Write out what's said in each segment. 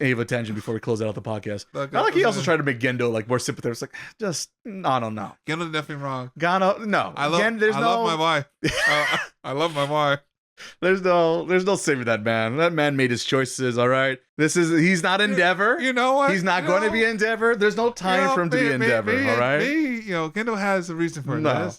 Ava tangent before we close out the podcast. Look, I like he also tried to make Gendo like more sympathetic. It's like, just, I don't know. Gendo's definitely wrong. Gano, no. I love my wife. I love my wife. There's no saving that man. That man made his choices, all right? He's not Endeavor. You know what? He's not going to be Endeavor. There's no time for him to be Endeavor, all right? Gendo has a reason for it. No.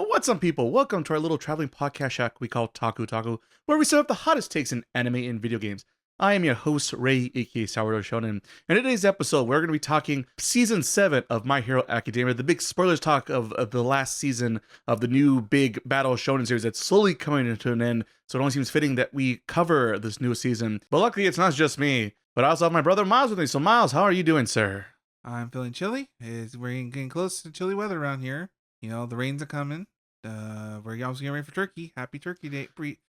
What's up, people? Welcome to our little traveling podcast shack we call Otaku, where we serve up the hottest takes in anime and video games. I am your host, Ray, aka Sourdough Shonen. In today's episode, we're going to be talking Season 7 of My Hero Academia, the big spoilers talk of the last season of the new big Battle Shonen series that's slowly coming to an end, so it only seems fitting that we cover this new season. But luckily, it's not just me, but I also have my brother Miles with me. So Miles, how are you doing, sir? I'm feeling chilly. We're getting close to chilly weather around here. You know, the rains are coming. We're also getting ready for Turkey. Happy Turkey Day.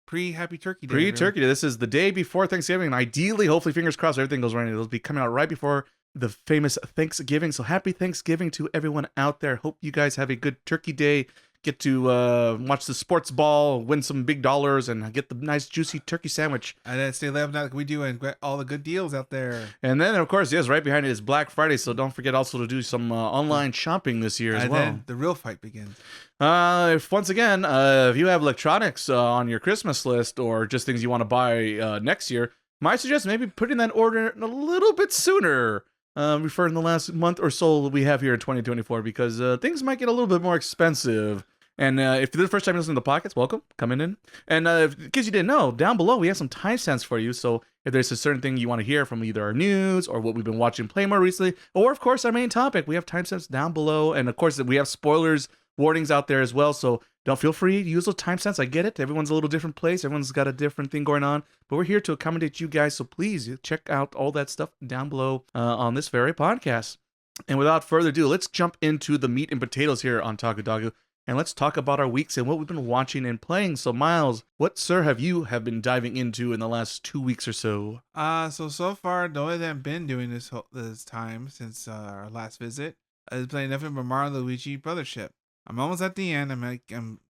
Pre-Happy Turkey Day. Pre-Turkey Day. This is the day before Thanksgiving. And ideally, hopefully, fingers crossed, everything goes right. It'll be coming out right before the famous Thanksgiving. So happy Thanksgiving to everyone out there. Hope you guys have a good Turkey Day. Get to watch the sports ball, win some big dollars, and get the nice juicy turkey sandwich. And then stay live like we do and get all the good deals out there. And then, of course, yes, right behind it is Black Friday. So don't forget also to do some online shopping this year as well. And then the real fight begins. Once again, if you have electronics on your Christmas list or just things you want to buy next year, my suggestion maybe putting that order a little bit sooner. Referring the last month or so we have here in 2024, because things might get a little bit more expensive. And if this is the first time you listen to the podcast, welcome, coming in. And in case you didn't know, down below we have some timestamps for you. So if there's a certain thing you want to hear from either our news or what we've been watching play more recently, or of course our main topic, we have timestamps down below. And of course we have spoilers warnings out there as well. So don't feel free to use those timestamps. I get it. Everyone's a little different place. Everyone's got a different thing going on. But we're here to accommodate you guys. So please check out all that stuff down below on this very podcast. And without further ado, let's jump into the meat and potatoes here on Taku. And let's talk about our weeks and what we've been watching and playing. So Miles, what, sir, have been diving into in the last 2 weeks or so? So far, the only thing I've been doing this time since our last visit is playing nothing but Mario Luigi Brothership. I'm almost at the end.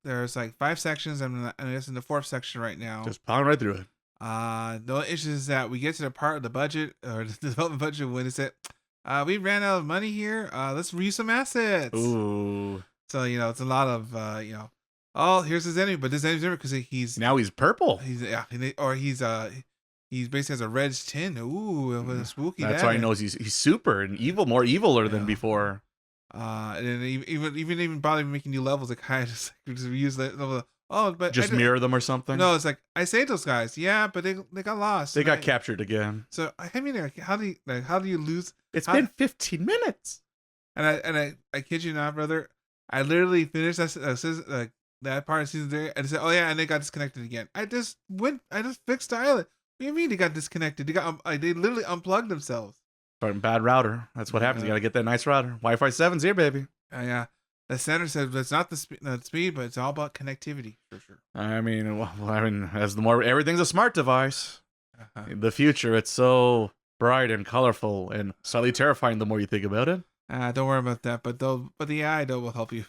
There's like 5 sections. I'm just in the 4th section right now. Just plowing right through it. The only issue is that we get to the part of the budget or the development budget when it's we ran out of money here. Let's reuse some assets. Ooh. So, it's a lot of, oh, here's his enemy, but this enemy's different because he's purple. He basically has a red tin. Ooh, what a spooky. That's why he knows he's super and evil, more eviler than before. And then even bother making new levels, like I just reuse that. Oh, but just mirror them or something. No, it's like I saved those guys, but they got lost. They got captured again. So I mean, how do you lose? It's been 15 minutes. And I kid you not, brother. I literally finished that part of season 3 and said, "Oh yeah," and they got disconnected again. I just fixed the island. What do you mean they got disconnected? They literally unplugged themselves. Bad router. That's what happens. You gotta get that nice router. Wi-Fi 7's here, baby. Yeah. The center says it's not the speed, but it's all about connectivity for sure. I mean, as the more everything's a smart device. In the future, it's so bright and colorful and slightly terrifying the more you think about it. Don't worry about that, but the AI will help you.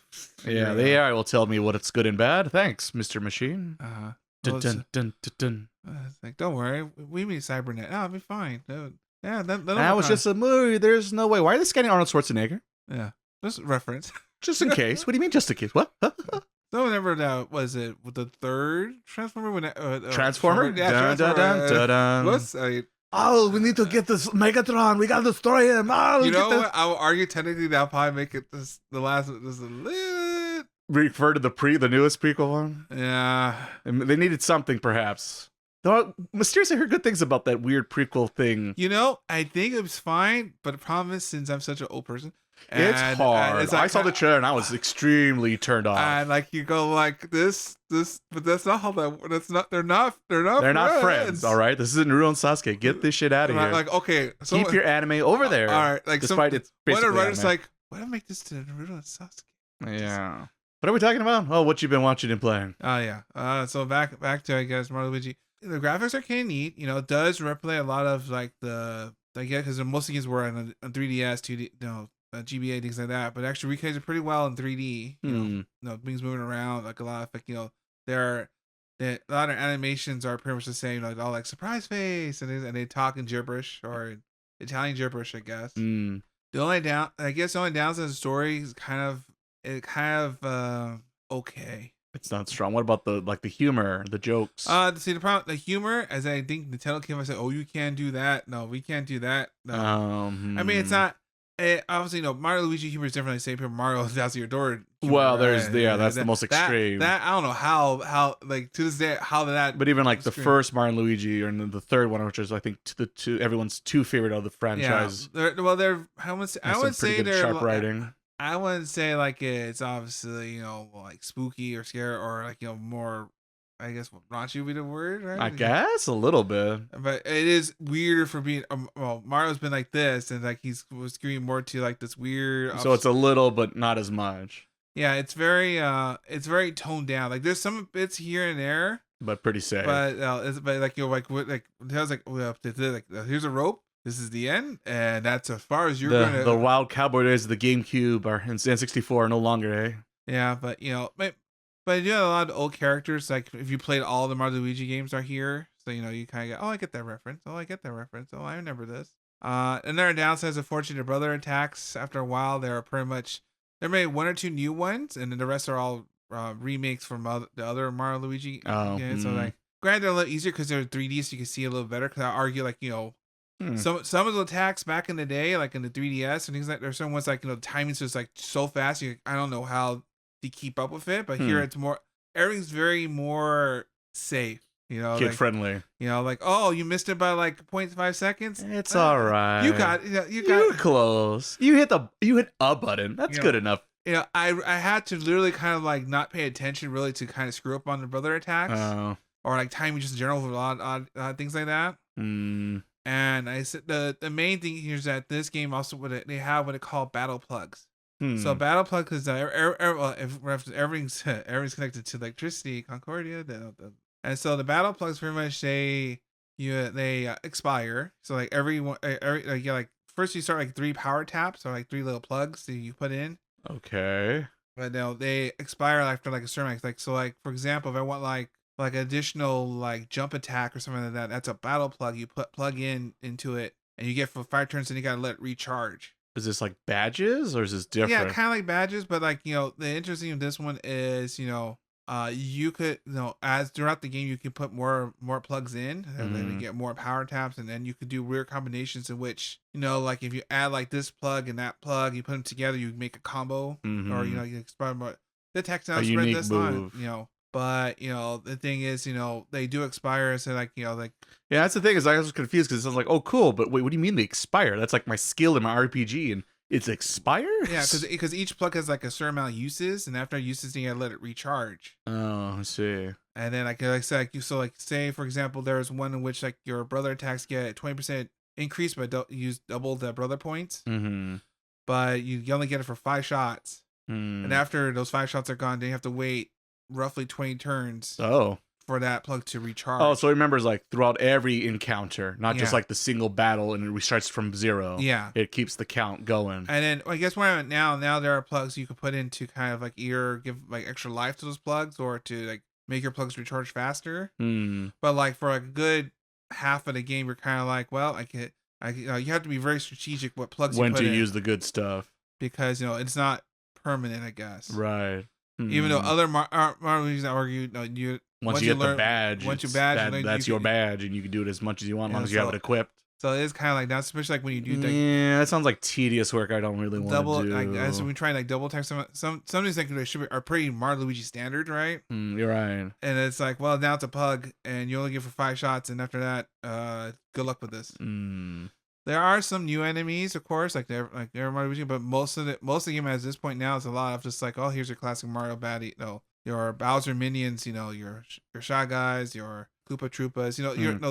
Yeah, the AI will tell me what it's good and bad. Thanks, Mr. Machine. Like, don't worry, we mean Cybernet. I'll be fine. Yeah, that was just a movie. There's no way. Why are they scanning Arnold Schwarzenegger? Yeah, just reference. Just in case. What do you mean, just in case? What? So whenever was it with the 3rd Transformer? Transformer? Yeah, Transformer. Oh, we need to get this Megatron. We gotta destroy him. Oh, you know what? I will argue technically that'll probably make it the last. This a little. Refer to the newest prequel one. Yeah, they needed something, perhaps. Though mysteriously, I heard good things about that weird prequel thing. I think it was fine, but the problem is since I'm such an old person, it's hard. I saw the trailer and I was extremely turned off. And you go like this, but that's not how that. That's not. They're not friends. All right, this isn't Naruto and Sasuke. Get this shit out of here. Okay, so keep your anime over there. All right, despite it's basically writer's like, why don't I make this to Naruto and Sasuke? Yeah. What are we talking about? Oh, what you've been watching and playing. Oh yeah. So back to I guess Mario Luigi. The graphics are kind of neat. You know, it does replicate a lot of like the I guess because most of the games were on 3DS, 2D, GBA things like that. But actually recreates it pretty well in 3D. You know, things moving around like a lot of like a lot of animations are pretty much the same. Like all like surprise face and they talk in gibberish or Italian gibberish, I guess. The only downside of the story is kind of okay. It's not strong. What about the humor, the jokes? See the problem, the humor, as I think the title came, I said, "Oh, you can't do that. No, we can't do that." No, I mean it's not. Obviously, Mario Luigi humor is different. Like Super Mario Thousand Year Door. Humor, well, there's that's the most extreme. That I don't know how like to this day how that. But even like the first Mario Luigi and the third one, which is I think everyone's two favorite of the franchise. Yeah, I would say they're sharp writing. I wouldn't say like it's obviously like spooky or scary or like more. I guess raunchy would be the word, right? I guess a little bit, but it is weirder for being. Well, Mario's been like this, and like was skewing more to like this weird. So it's a little, but not as much. Yeah, it's very toned down. Like there's some bits here and there, but pretty safe. But like here's a rope. This is the end, and that's as far as you're gonna. The wild cowboy days of the GameCube or N64 are no longer, eh? Yeah, but but I do have a lot of old characters. Like if you played all the Mario Luigi games are here, so you kind of go, oh, I get that reference. Oh, I get that reference. Oh, I remember this. And there are downsides. Unfortunately, brother attacks. After a while, there may be one or two new ones, and then the rest are all remakes from the other Mario Luigi games. So like, granted, they're a little easier because they're 3D, so you can see a little better. Because I argue like some of the attacks back in the day, like in the 3DS and things like, there's some ones like timing's just like so fast. I don't know how to keep up with it, but here it's more, everything's very more safe. Kid friendly. Like, oh, you missed it by like 0.5 seconds. It's all right. You got close. You hit a button. That's good enough. I had to literally kind of like not pay attention really to kind of screw up on the brother attacks or like timing just in general with a lot of odd things like that. And I said the main thing here is that this game also they have what they call battle plugs. So battle plugs is everything's connected to electricity, Concordia, and so the battle plugs pretty much they expire. So like like first you start like 3 power taps or like 3 little plugs that you put in. Okay. But they expire after like a certain like so like for example if I want like additional like jump attack or something like that, that's a battle plug. You plug into it and you get for 5 turns and you gotta let it recharge. Is this like badges or is this different? Yeah, kind of like badges, but like the interesting of this one is you could as throughout the game you can put more plugs in and then you get more power taps, and then you could do weird combinations in which like if you add like this plug and that plug, you put them together, you make a combo, or you expand more the text now spread this on but the thing is they do expire, so like yeah, that's the thing is I was confused because it sounds like, oh cool, but wait, what do you mean they expire? That's like my skill in my RPG and it's expires? Yeah, because each plug has like a certain amount of uses, and after uses, then you gotta let it recharge. Oh, I see. And then like I said, say for example, there's one in which like your brother attacks get 20% increase, but use double the brother points. But you only get it for 5 shots, and after those 5 shots are gone, then you have to wait roughly 20 turns. For that plug to recharge. Oh, so it remembers like throughout every encounter, not just like the single battle, and it restarts from 0. Yeah, it keeps the count going. And then I guess where I'm at now there are plugs you can put in to kind of like either give like extra life to those plugs or to like make your plugs recharge faster. But like for a good half of the game, you're kind of like, well, you have to be very strategic what plugs when you put to in, use the good stuff, because it's not permanent, I guess. Right. Even though other Mario argue once you get the badge, that's your can, badge, and you can do it as much as you want, as long as you have it equipped. So it is kind of like that, especially like when you do. Yeah, that sounds like tedious work. I don't really want to do. As we try like double tech some of these things are pretty Mario Luigi standard, right? You're right. And it's like, well, now it's a plug, and you only get for 5 shots, and after that, good luck with this. There are some new enemies, of course, like they're Mario Luigi, but most of the game at this point now is a lot of just like, oh, here's your classic Mario baddie. Your Bowser minions, your Shy Guys, your Koopa Troopas,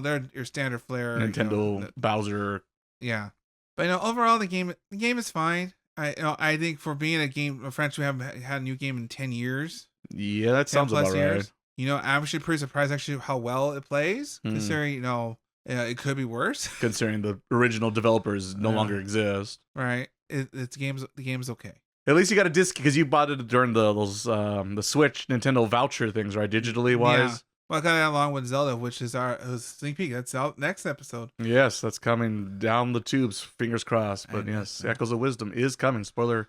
they're your standard flair. Nintendo Bowser. Yeah. But overall the game is fine. I think for being a franchise we haven't had a new game in 10 years. Yeah, that sounds about right. I'm actually pretty surprised actually how well it plays, considering it could be worse. Considering the original developers no longer exist. Right. The game's okay. At least you got a disc because you bought it during those the Switch Nintendo voucher things, right? Digitally wise. Yeah. Well, I got it along with Zelda, which is our sneak peek. That's out next episode. Yes, that's coming down the tubes. Fingers crossed. But yes, Echoes of Wisdom is coming. Spoiler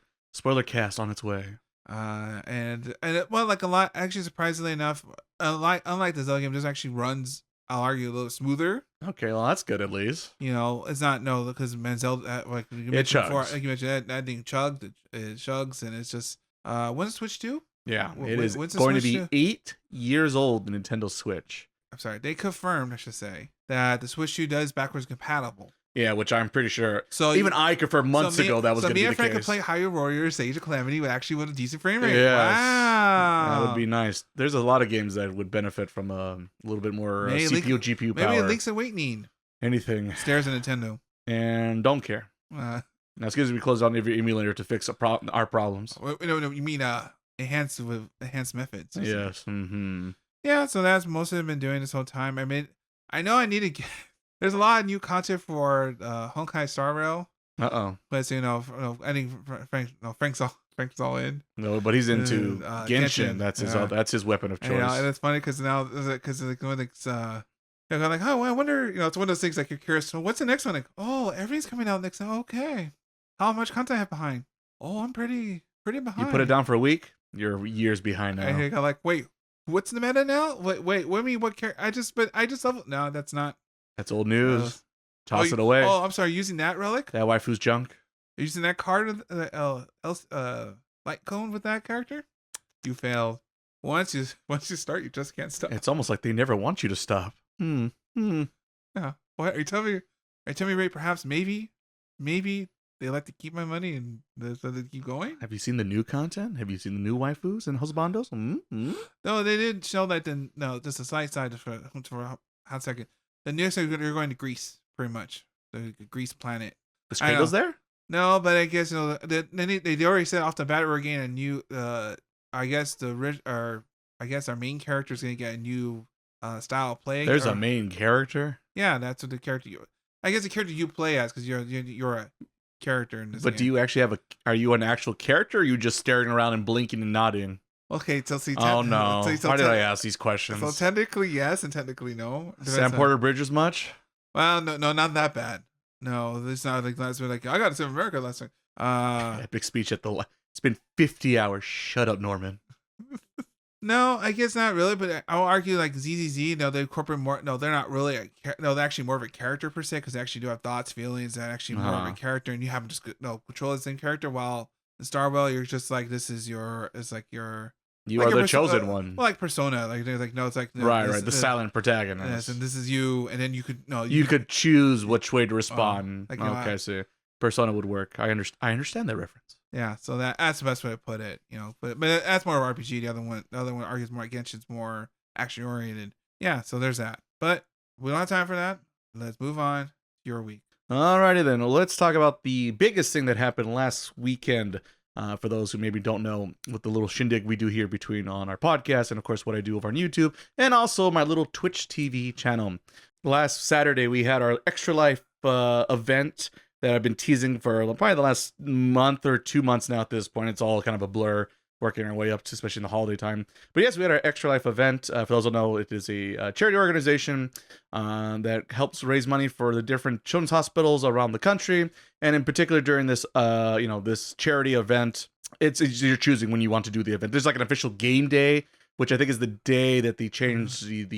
cast on its way. And well, like a lot. Actually, surprisingly enough, unlike the Zelda game, this actually runs, I'll argue, a little smoother. Okay, well that's good at least. It's not because Zelda, like you mentioned before, like you mentioned, that thing chugged, it chugs, and it's just when's Switch 2? Yeah, it is going to be 8 years old. The Nintendo Switch. I'm sorry, they confirmed, I should say, that the Switch 2 does backwards compatible. Yeah, which I'm pretty sure. So even I confirmed months ago that was going to be the case. So me and Frank could play Hyrule Warriors, Age of Calamity with a decent frame rate. Yes. Wow, that would be nice. There's a lot of games that would benefit from a little bit more CPU, GPU power. Maybe Link's Awakening. Anything. Stairs of Nintendo. And don't care. Now, as soon as we close down every emulator to fix our problems. No, you mean enhanced methods. Yes. Mm-hmm. Yeah, so that's most of them been doing this whole time. I mean, I know I need to get. There's a lot of new content for Honkai Star Rail. But I think Frank's all in. No, but he's into Genshin. That's his weapon of choice. And it's funny because now they're like, oh, I wonder. It's one of those things like you're curious. So what's the next one? Like, oh, everything's coming out next. Okay, how much content I have behind? Oh, I'm pretty behind. You put it down for a week, you're years behind now. I like, wait, what's the meta now? Wait, what do you mean? What character? I just leveled. No, that's not. That's old news. Toss it away. Oh, I'm sorry. Using that relic? That waifu's junk. Using that card, light cone with that character? You failed. Once you start, you just can't stop. It's almost like they never want you to stop. Yeah. What are you telling me? Ray, perhaps maybe they like to keep my money and so they keep going. Have you seen the new content? Have you seen the new waifus and husbandos? No, they didn't show that. No, just a side for a hot second. The next thing you're going to Greece, pretty much the Greece planet. The Straggles there? No, but I guess they already said off the bat we're getting a new. I guess our main character is going to get a new style of play. There's a main character. Yeah, that's what the character. I guess the character you play as because you're a character in this. But game. Do you actually are you an actual character? Or are you just staring around and blinking and nodding? Okay, so see. Oh no! Why did I ask these questions? So technically yes, and technically no. Sam Porter Bridges much? Well, no, not that bad. No, it's not like last week. Like I got to South America last week. Epic speech at the. It's been 50 hours. Shut up, Norman. No, I guess not really. But I'll argue like ZZZ. No, they incorporate more. No, they're not really. They're actually more of a character per se because they actually do have thoughts, feelings. They're actually more of a character, and you haven't just control the same character. While in Starwell, you're just like this is your. It's like your. You are the chosen one. Well, like Persona, like they're like no, it's like right, the silent protagonist. Yes, and this is you, and then you could choose which way to respond. Okay, I see. Persona would work. I understand that reference. Yeah, so that's the best way to put it. But that's more of RPG. The other one argues more against it's more action oriented. Yeah, so there's that. But we don't have time for that. Let's move on to your week. Alrighty then. Let's talk about the biggest thing that happened last weekend. For those who maybe don't know, with the little shindig we do here between on our podcast and of course what I do over on YouTube and also my little Twitch TV channel. Last Saturday we had our Extra Life event that I've been teasing for probably the last month or 2 months now at this point. It's all kind of a blur working our way up to, especially in the holiday time. But yes, we had our Extra Life event. For those who don't know, it is a charity organization that helps raise money for the different children's hospitals around the country. And in particular, during this, this charity event, it's you're choosing when you want to do the event. There's like an official game day, which I think is the day that they changed the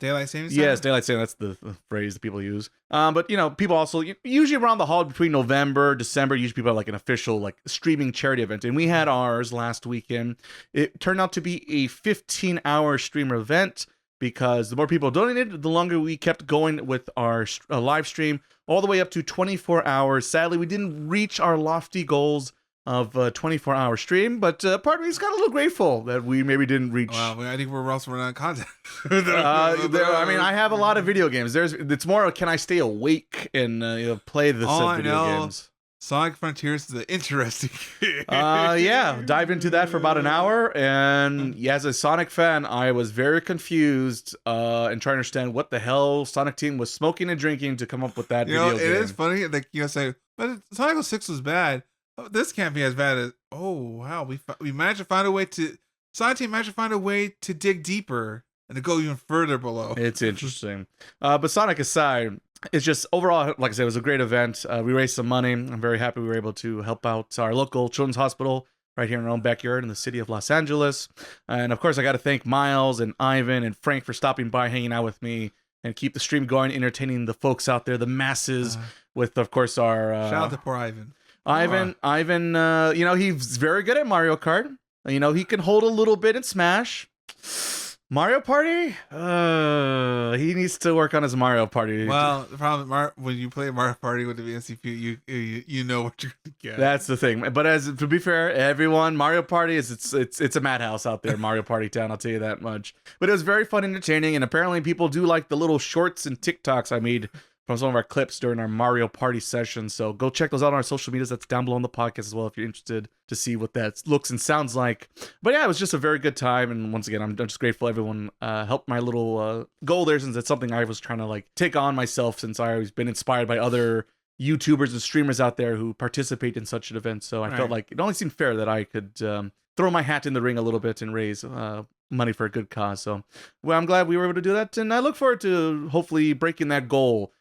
daylight savings time? Yes, daylight saving. That's the phrase that people use. But people also usually around the holiday between November, December, usually people have like an official like streaming charity event, and we had ours last weekend. It turned out to be a 15-hour streamer event because the more people donated, the longer we kept going with our live stream, all the way up to 24 hours. Sadly, we didn't reach our lofty goals of a 24-hour stream, but part of me is kind of a little grateful that we maybe didn't reach. Well, I think we're also running out of content. I have a lot of video games. It's more of, can I stay awake and play the said video games? Sonic Frontiers is an interesting game. Yeah, dive into that for about an hour, and yeah, as a Sonic fan, I was very confused and trying to understand what the hell Sonic Team was smoking and drinking to come up with that You know, video it game. is funny, like, you know, say, but Sonic 06 was bad. Oh, this can't be as bad as. Oh wow, we managed to find a way to. Sonic Team managed to find a way to dig deeper and to go even further below. It's interesting. But Sonic aside, it's just overall, like I said, it was a great event. We raised some money. I'm very happy we were able to help out our local children's hospital right here in our own backyard in the city of Los Angeles. And of course, I got to thank Miles and Ivan and Frank for stopping by, hanging out with me, and keep the stream going, entertaining the folks out there, the masses, with, of course, our... shout out to poor Ivan. Ivan, you know, he's very good at Mario Kart. You know, he can hold a little bit in Smash. Mario Party? He needs to work on his Mario Party. Well, the problem when you play Mario Party with the NCP, you know what you're gonna get. That's the thing. But to be fair, everyone, Mario Party it's a madhouse out there, Mario Party Town. I'll tell you that much. But it was very fun, entertaining, and apparently people do like the little shorts and TikToks I made from some of our clips during our Mario Party session. So go check those out on our social medias. That's down below in the podcast as well if you're interested to see what that looks and sounds like. But yeah, it was just a very good time. And once again, I'm just grateful everyone helped my little goal there, since it's something I was trying to like take on myself, since I always been inspired by other YouTubers and streamers out there who participate in such an event. So I felt like it only seemed fair that I could throw my hat in the ring a little bit and raise money for a good cause. So well, I'm glad we were able to do that. And I look forward to hopefully breaking that goal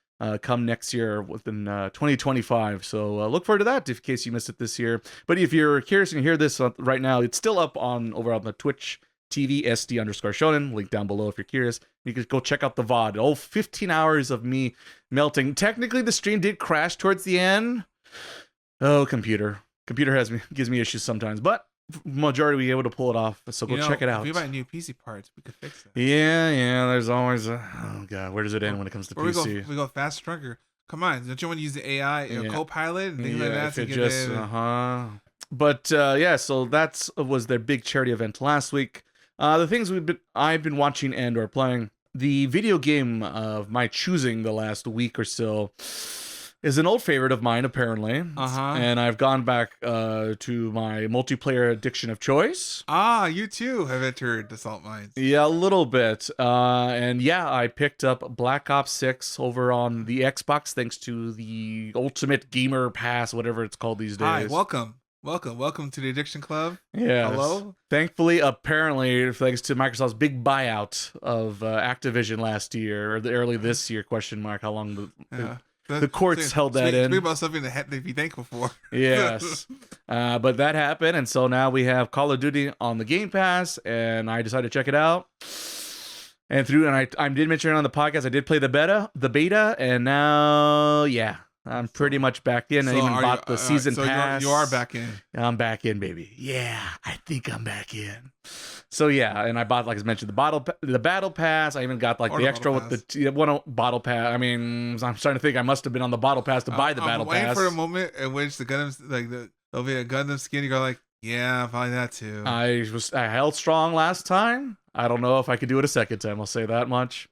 come next year within 2025. So look forward to that in case you missed it this year. But if you're curious and you hear this right now, it's still up over on the Twitch TV SD_shonen, link down below if you're curious. You can go check out the VOD. Oh, 15 hours of me melting. Technically, the stream did crash towards the end. Oh, computer gives me issues sometimes, but majority we able to pull it off. So go check it out. If we buy new PC parts, we could fix it. Yeah. There's always oh god, where does it end when it comes to PC? We go fast, stronger. Come on, don't you want to use the AI, Copilot, and things like that? To get But yeah, so that was their big charity event last week. The things I've been watching and or playing. The video game of my choosing the last week or so is an old favorite of mine, apparently. And I've gone back to my multiplayer addiction of choice. You too have entered the salt mines. Yeah, a little bit. And yeah, I picked up Black Ops 6 over on the Xbox, thanks to the Ultimate Gamer Pass, whatever it's called these days. Hi, welcome to the Addiction Club. Yeah. Hello. Thankfully, apparently, thanks to Microsoft's big buyout of Activision last year, or early this year, question mark, how long the courts held that in. Speak about something that to be thankful for. Yes. But that happened, and so now we have Call of Duty on the Game Pass, and I decided to check it out. And I did mention it on the podcast, I did play the beta, and now, yeah, I'm pretty much back in. I even bought the season pass. You are back in. I'm back in, baby. Yeah, I think I'm back in. So yeah, and I bought, like I mentioned, the battle pass. I even got like the extra with the one bottle pass. I mean, I'm starting to think I must have been on the battle pass to buy the battle pass. I'm waiting for a moment in which the Gundam, like there'll be a Gundam skin. You go like, yeah, probably that too. I held strong last time. I don't know if I could do it a second time. I'll say that much.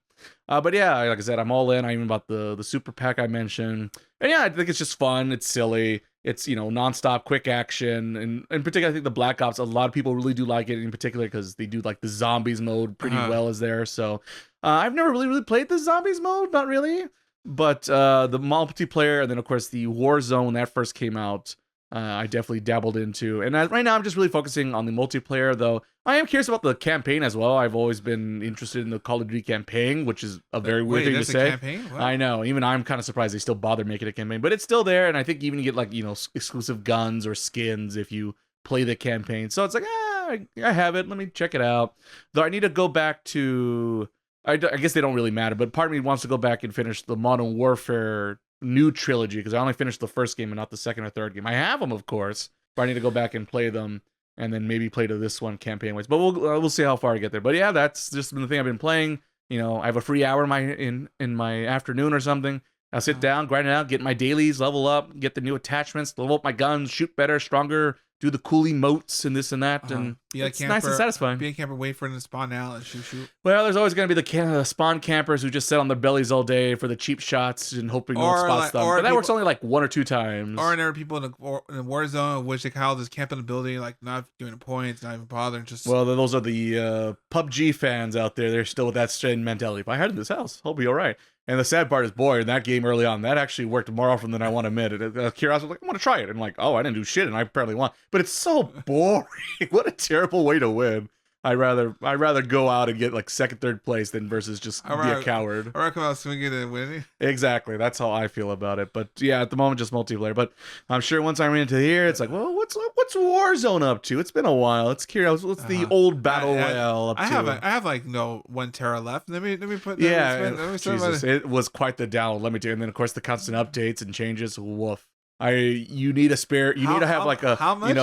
But yeah, like I said, I'm all in. I even bought the super pack I mentioned. And yeah, I think it's just fun. It's silly. It's, nonstop quick action. And in particular, I think the Black Ops, a lot of people really do like it in particular because they do like the zombies mode pretty well as there. So I've never really played the zombies mode. Not really. But the multiplayer and then, of course, the Warzone when that first came out, I definitely dabbled into. And right now, I'm just really focusing on the multiplayer, though. I am curious about the campaign as well. I've always been interested in the Call of Duty campaign, which is a very weird thing to say. Campaign? I know. Even I'm kind of surprised they still bother making a campaign, but it's still there. And I think even you get like, exclusive guns or skins if you play the campaign. So it's like, I have it. Let me check it out. Though I need to go back to, I guess they don't really matter, but part of me wants to go back and finish the Modern Warfare new trilogy because I only finished the first game and not the second or third game. I have them, of course, but I need to go back and play them and then maybe play to this one campaign-wise. But we'll see how far I get there. But yeah, that's just been the thing I've been playing. I have a free hour in my afternoon or something. I'll sit down, grind it out, get my dailies, level up, get the new attachments, level up my guns, shoot better, stronger, do the cool emotes and this and that, and Be a it's camper, nice and satisfying. Be a camper, wait for them to spawn out and shoot. Well, there's always going to be the spawn campers who just sit on their bellies all day for the cheap shots and hoping no one spots them. But that works only like 1 or 2 times. Or there are people in the war zone, which they call just camp in the building, like not giving points, not even bothering. Just well, those are the PUBG fans out there. They're still with that same mentality. If I hide in this house, I'll be all right. And the sad part is, boy, in that game early on, that actually worked more often than I want to admit. Curiosity was like, I want to try it. And like, oh, I didn't do shit, and I apparently won. But it's so boring. What a terrible way to win. I'd rather go out and get like 2nd, 3rd place than versus just be a coward. Or I come out swinging and winning. Exactly. That's how I feel about it. But yeah, at the moment, just multiplayer. But I'm sure once I'm into here, it's like, well, what's Warzone up to? It's been a while. It's curious. What's the old battle royale up to? I have like 1 tera left. Let me put. Jesus, it was quite the download. Let me tell you. And then of course the constant updates and changes. Woof. You need a spare. You need to have like a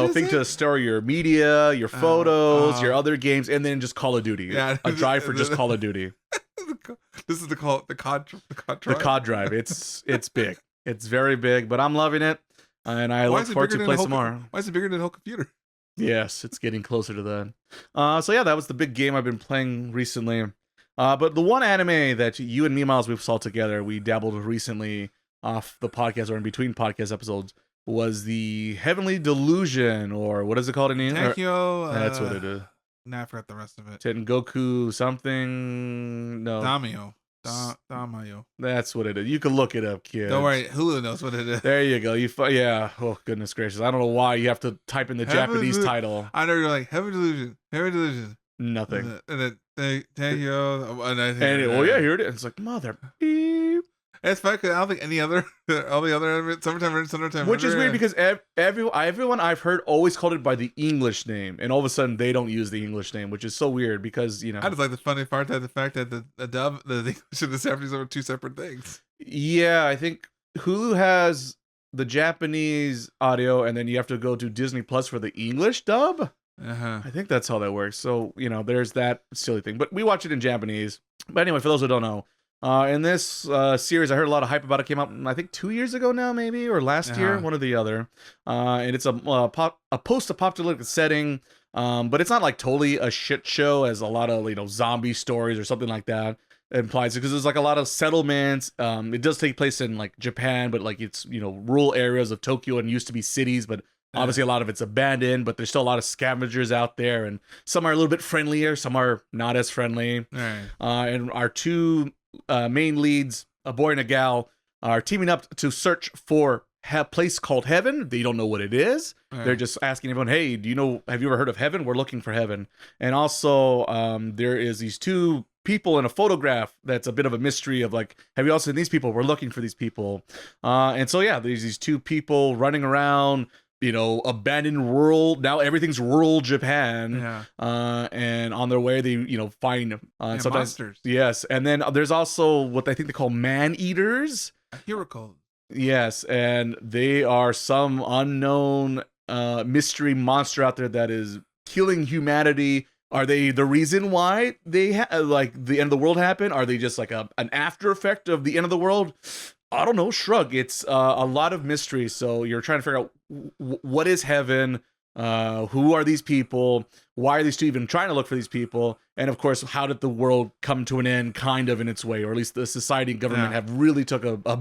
thing to store your media, your photos, your other games, and then just Call of Duty. Yeah, a drive for just Call of Duty. This is the COD drive. The COD drive. It's big. It's very big, but I'm loving it, and I look forward to play some more. Why is it bigger than the whole computer? Yes, it's getting closer to that. So yeah, that was the big game I've been playing recently. But the one anime that you and me, Miles, we saw together, we dabbled recently off the podcast or in between podcast episodes, was the Heavenly Delusion, or what is it called in English? That's what it is. Nah, I forgot the rest of it. Tengoku something. No. Damayo. That's what it is. You can look it up, kid. Don't worry, Hulu knows what it is. There you go. Yeah. Oh goodness gracious! I don't know why you have to type in the Japanese title. I know you're like Heavenly Delusion. Nothing. And then Tangyo. And yeah, here it is. It's like mother beep. It's funny because I don't think all the other summertime, which is weird because everyone I've heard always called it by the English name, and all of a sudden they don't use the English name, which is so weird because I just like the funny part that the fact that the dub, the English and the Japanese are 2 separate things. Yeah, I think Hulu has the Japanese audio, and then you have to go to Disney Plus for the English dub. I think that's how that works. So there's that silly thing, but we watch it in Japanese. But anyway, for those who don't know. In this series, I heard a lot of hype about it. Came out, I think, 2 years ago now, maybe, or last year, one or the other. And it's a post-apocalyptic setting, but it's not like totally a shit show as a lot of zombie stories or something like that implies, because there's like a lot of settlements. It does take place in like Japan, but like it's rural areas of Tokyo and used to be cities, but obviously a lot of it's abandoned. But there's still a lot of scavengers out there, and some are a little bit friendlier, some are not as friendly. And our 2 main leads, a boy and a gal, are teaming up to search for a place called Heaven. They don't know what it is. They're just asking everyone, hey, have you ever heard of Heaven? We're looking for Heaven. And also there is these 2 people in a photograph that's a bit of a mystery of like, have you all seen these people? We're looking for these people. And so yeah, there's these 2 people running around, abandoned rural, now everything's rural Japan. And on their way they find sometimes monsters. Yes. And then there's also what I think they call man-eaters. Hiro. Yes, and they are some unknown mystery monster out there that is killing humanity. Are they the reason why they like the end of the world happened? Are they just like an after effect of the end of the world? I don't know. Shrug. It's a lot of mystery. So you're trying to figure out what is Heaven, who are these people, why are these 2 even trying to look for these people, and of course, how did the world come to an end, kind of in its way, or at least the society and government have really took a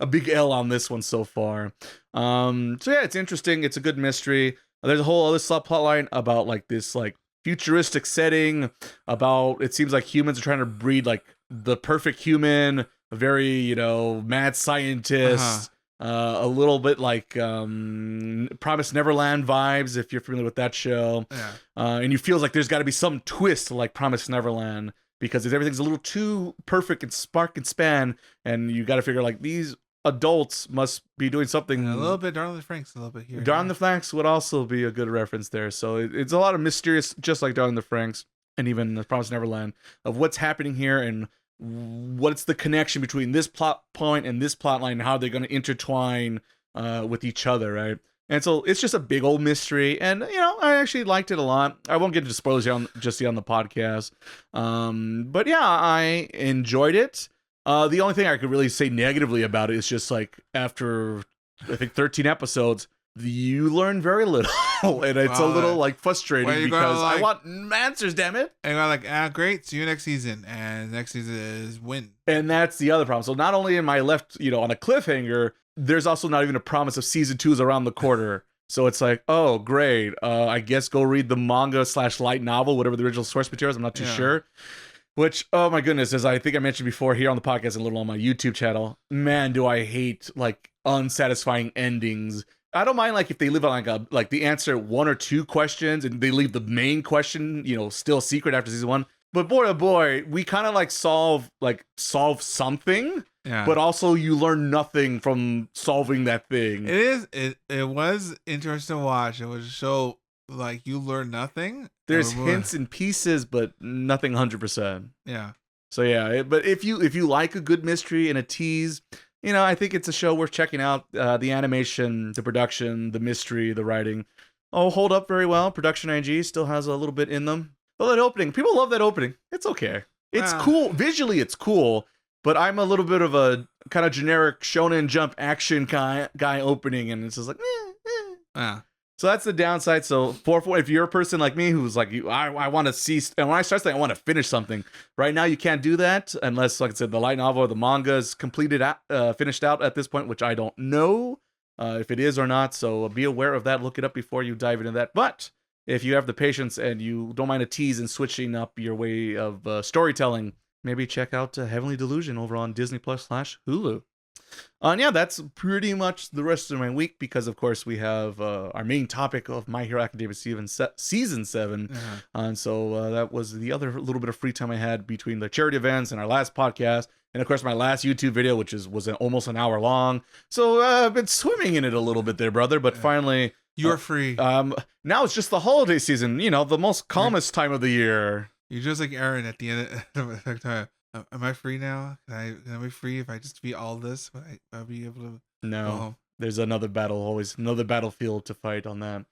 big L on this one so far. So yeah, it's interesting. It's a good mystery. There's a whole other subplot line about like this like futuristic setting about, it seems like humans are trying to breed like the perfect human. A very, mad scientist, a little bit like Promised Neverland vibes, if you're familiar with that show. And you feel like there's got to be some twist like Promised Neverland, because everything's a little too perfect and spark and span, and you got to figure like these adults must be doing something. And a little bit Darn the Franxx, a little bit here. Darn the Franxx would also be a good reference there. So it's a lot of mysterious, just like Darn the Franxx and even the Promised Neverland, of what's happening here and what's the connection between this plot point and this plot line, and how they're going to intertwine with each other, right? And so it's just a big old mystery, and I actually liked it a lot. I won't get into spoilers just yet on the podcast, but yeah, I enjoyed it. The only thing I could really say negatively about it is just like after I think 13 episodes, you learn very little, and it's a little like frustrating because I want answers, damn it. And you're like, great, see you next season, and next season is win. And that's the other problem. So not only am I left, on a cliffhanger, there's also not even a promise of season 2 is around the corner. So it's like, oh, great. I guess go read the manga / light novel, whatever the original source material is. I'm not too sure. Which, oh my goodness, as I think I mentioned before here on the podcast and a little on my YouTube channel, man, do I hate like unsatisfying endings. I don't mind like if they leave on like the answer 1 or 2 questions and they leave the main question, still secret after season 1. But boy, oh boy, we kind of like solve something. Yeah. But also you learn nothing from solving that thing. It was interesting to watch. It was so like you learn nothing. There's hints and pieces, but nothing 100%. Yeah. So yeah, but if you like a good mystery and a tease, I think it's a show worth checking out. The animation, the production, the mystery, the writing, all hold up very well. Production IG still has a little bit in them. But that opening, people love that opening. It's okay. It's cool. Visually, it's cool. But I'm a little bit of a kind of generic shonen jump action guy opening, and it's just like, So that's the downside. So if you're a person like me who's like, I want to see, and when I start something, I want to finish something. Right now, you can't do that unless, like I said, the light novel or the manga is finished out at this point, which I don't know if it is or not. So be aware of that. Look it up before you dive into that. But if you have the patience and you don't mind a tease and switching up your way of storytelling, maybe check out Heavenly Delusion over on Disney Plus / Hulu. And yeah, that's pretty much the rest of my week because, of course, we have our main topic of My Hero Academia Season 7. And so that was the other little bit of free time I had between the charity events and our last podcast. And, of course, my last YouTube video, which was almost an hour long. So I've been swimming in it a little bit there, brother. But finally... You're free. Now it's just the holiday season, the most calmest time of the year. You're just like Aaron at the end of the time. Am I free now? Can I be free if I just beat all this? I'll be able to. No, there's another battlefield to fight on that.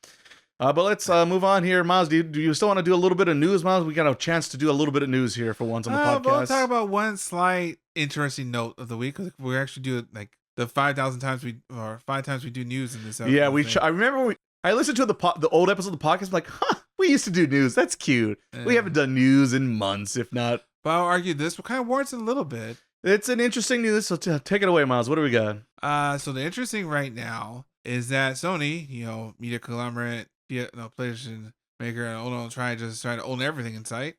But let's move on here, Miles. Do you still want to do a little bit of news, Miles? We got a chance to do a little bit of news here for once on the podcast. We'll talk about one slight interesting note of the week. We actually do it like the 5 times we do news in this episode. Yeah, I remember I listened to the old episode of the podcast. I'm like, we used to do news. That's cute. We haven't done news in months, if not. But I'll argue this kind of warrants a little bit. It's an interesting news, so take it away, Miles. What do we got? So the interesting right now is that Sony, media conglomerate, PlayStation maker, trying to own everything in sight.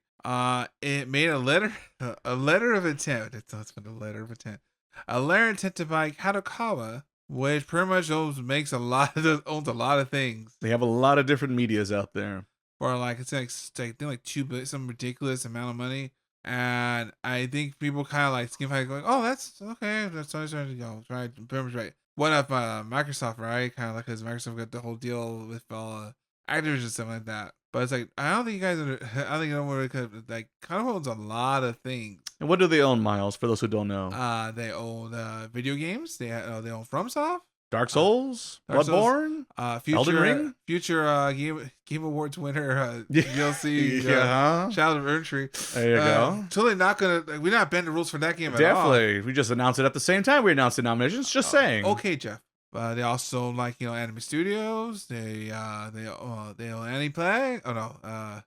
It made a letter of intent. It's not a letter of intent. A letter of intent to buy Kadokawa, which pretty much owns a lot of things. They have a lot of different medias out there. For it's like $2 billion, some ridiculous amount of money. And I think people kind of skim by going, oh, that's okay. That's always trying to go. Right. Pretty much right. What if Microsoft, right? Kind of because Microsoft got the whole deal with Activision and stuff like that. But it's like, I don't think you guys I think you know what it could kind of owns a lot of things. And what do they own, Miles, for those who don't know? They own video games. They own FromSoft. Dark Souls, Bloodborne, Elden Ring, future Game Awards winner, DLC, Shadow of Erdtree. There you go. Totally not gonna. We're not bending the rules for that game at all. Definitely, we just announced it at the same time we announced the nominations. Just saying. Okay, Jeff. They also Anime Studios. They own Aniplex. Oh no.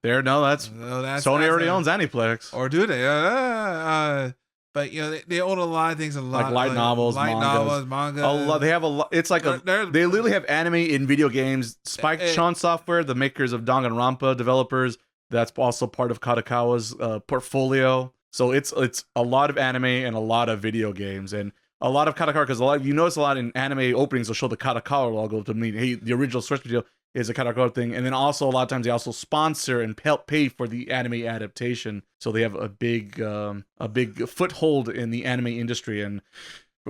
That's Sony already owns Aniplex. Or do they? But they own a lot of things, like light novels, manga. A lot. They have a lot. It's like they literally have anime in video games. Spike Chon Software, the makers of Danganronpa, developers. That's also part of Kadokawa's portfolio. So it's a lot of anime and a lot of video games and a lot of Kadokawa. Because you notice a lot in anime openings will show the Kadokawa logo to mean, hey, the original source material is a Kadokawa thing. And then also a lot of times they also sponsor and help pay for the anime adaptation. So they have a big foothold in the anime industry. And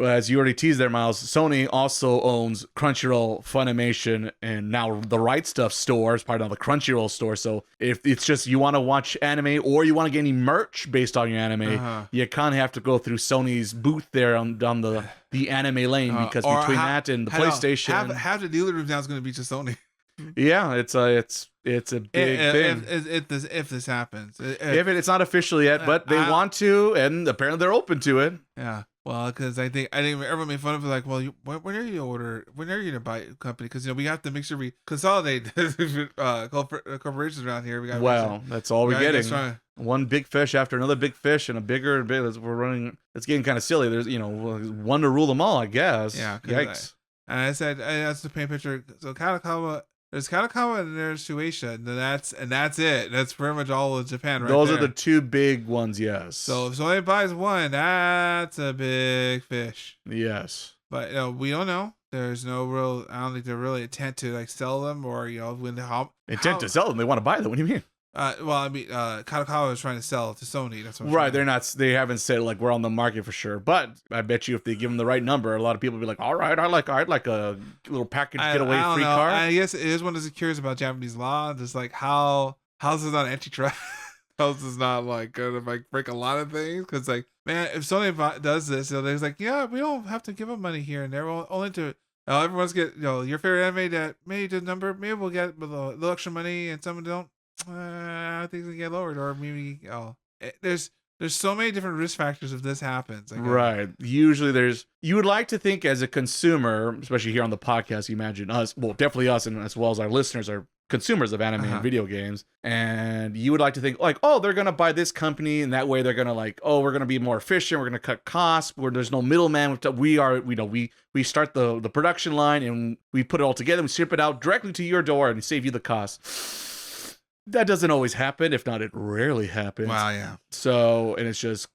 as you already teased there, Miles, Sony also owns Crunchyroll, Funimation, and now the Right Stuff store is part of the Crunchyroll store. So if it's just you want to watch anime or you want to get any merch based on your anime, you kind of have to go through Sony's booth there on the anime lane because between that and the PlayStation, half the dealer room now is going to be just Sony. Yeah, it's a big thing. If this happens, it's not official yet, but they want to, and apparently they're open to it. Yeah, Well, because I think everyone made fun of it, like, well, when are you gonna buy a company? Because we have to make sure we consolidate corporations around here. We got Well, that's all we're getting. Strong. One big fish after another big fish, and a bigger and bigger. We're running. It's getting kind of silly. There's one to rule them all, I guess. Yeah. Yikes. And I said that's the paint picture. So Kadokawa. There's Kadokawa and there's Shueisha, and that's it. That's pretty much all of Japan, right? Those are the two big ones, yes. So if somebody buys one, that's a big fish. Yes. But we don't know. There's no real. I don't think they're really intent to like sell them or when intent to sell them. They want to buy them. What do you mean? Well, I mean, Kadokawa is trying to sell to Sony. That's what. Right. They're not. They haven't said like we're on the market for sure. But I bet you if they give them the right number, a lot of people will be like, all right, I'd like a little package getaway free car. I guess it is one of those curious about Japanese law. Just like how's this not antitrust? How's this not like gonna like break a lot of things? Because like, man, if Sony does this, they're like, yeah, we don't have to give them money here and there. We'll only to everyone's get your favorite anime that made the number. Maybe we'll get a little extra money, and some don't. I think they get lowered, or maybe there's so many different risk factors if this happens. Right. Usually you would like to think as a consumer, especially here on the podcast, you imagine us, well, definitely us, and as well as our listeners are consumers of anime and video games, and you would like to think like, oh, they're gonna buy this company, and that way they're gonna like, oh, we're gonna be more efficient, we're gonna cut costs, where there's no middleman. We start the production line and we put it all together, we ship it out directly to your door and save you the cost. That doesn't always happen. If not, it rarely happens. Wow, yeah. So, and it's just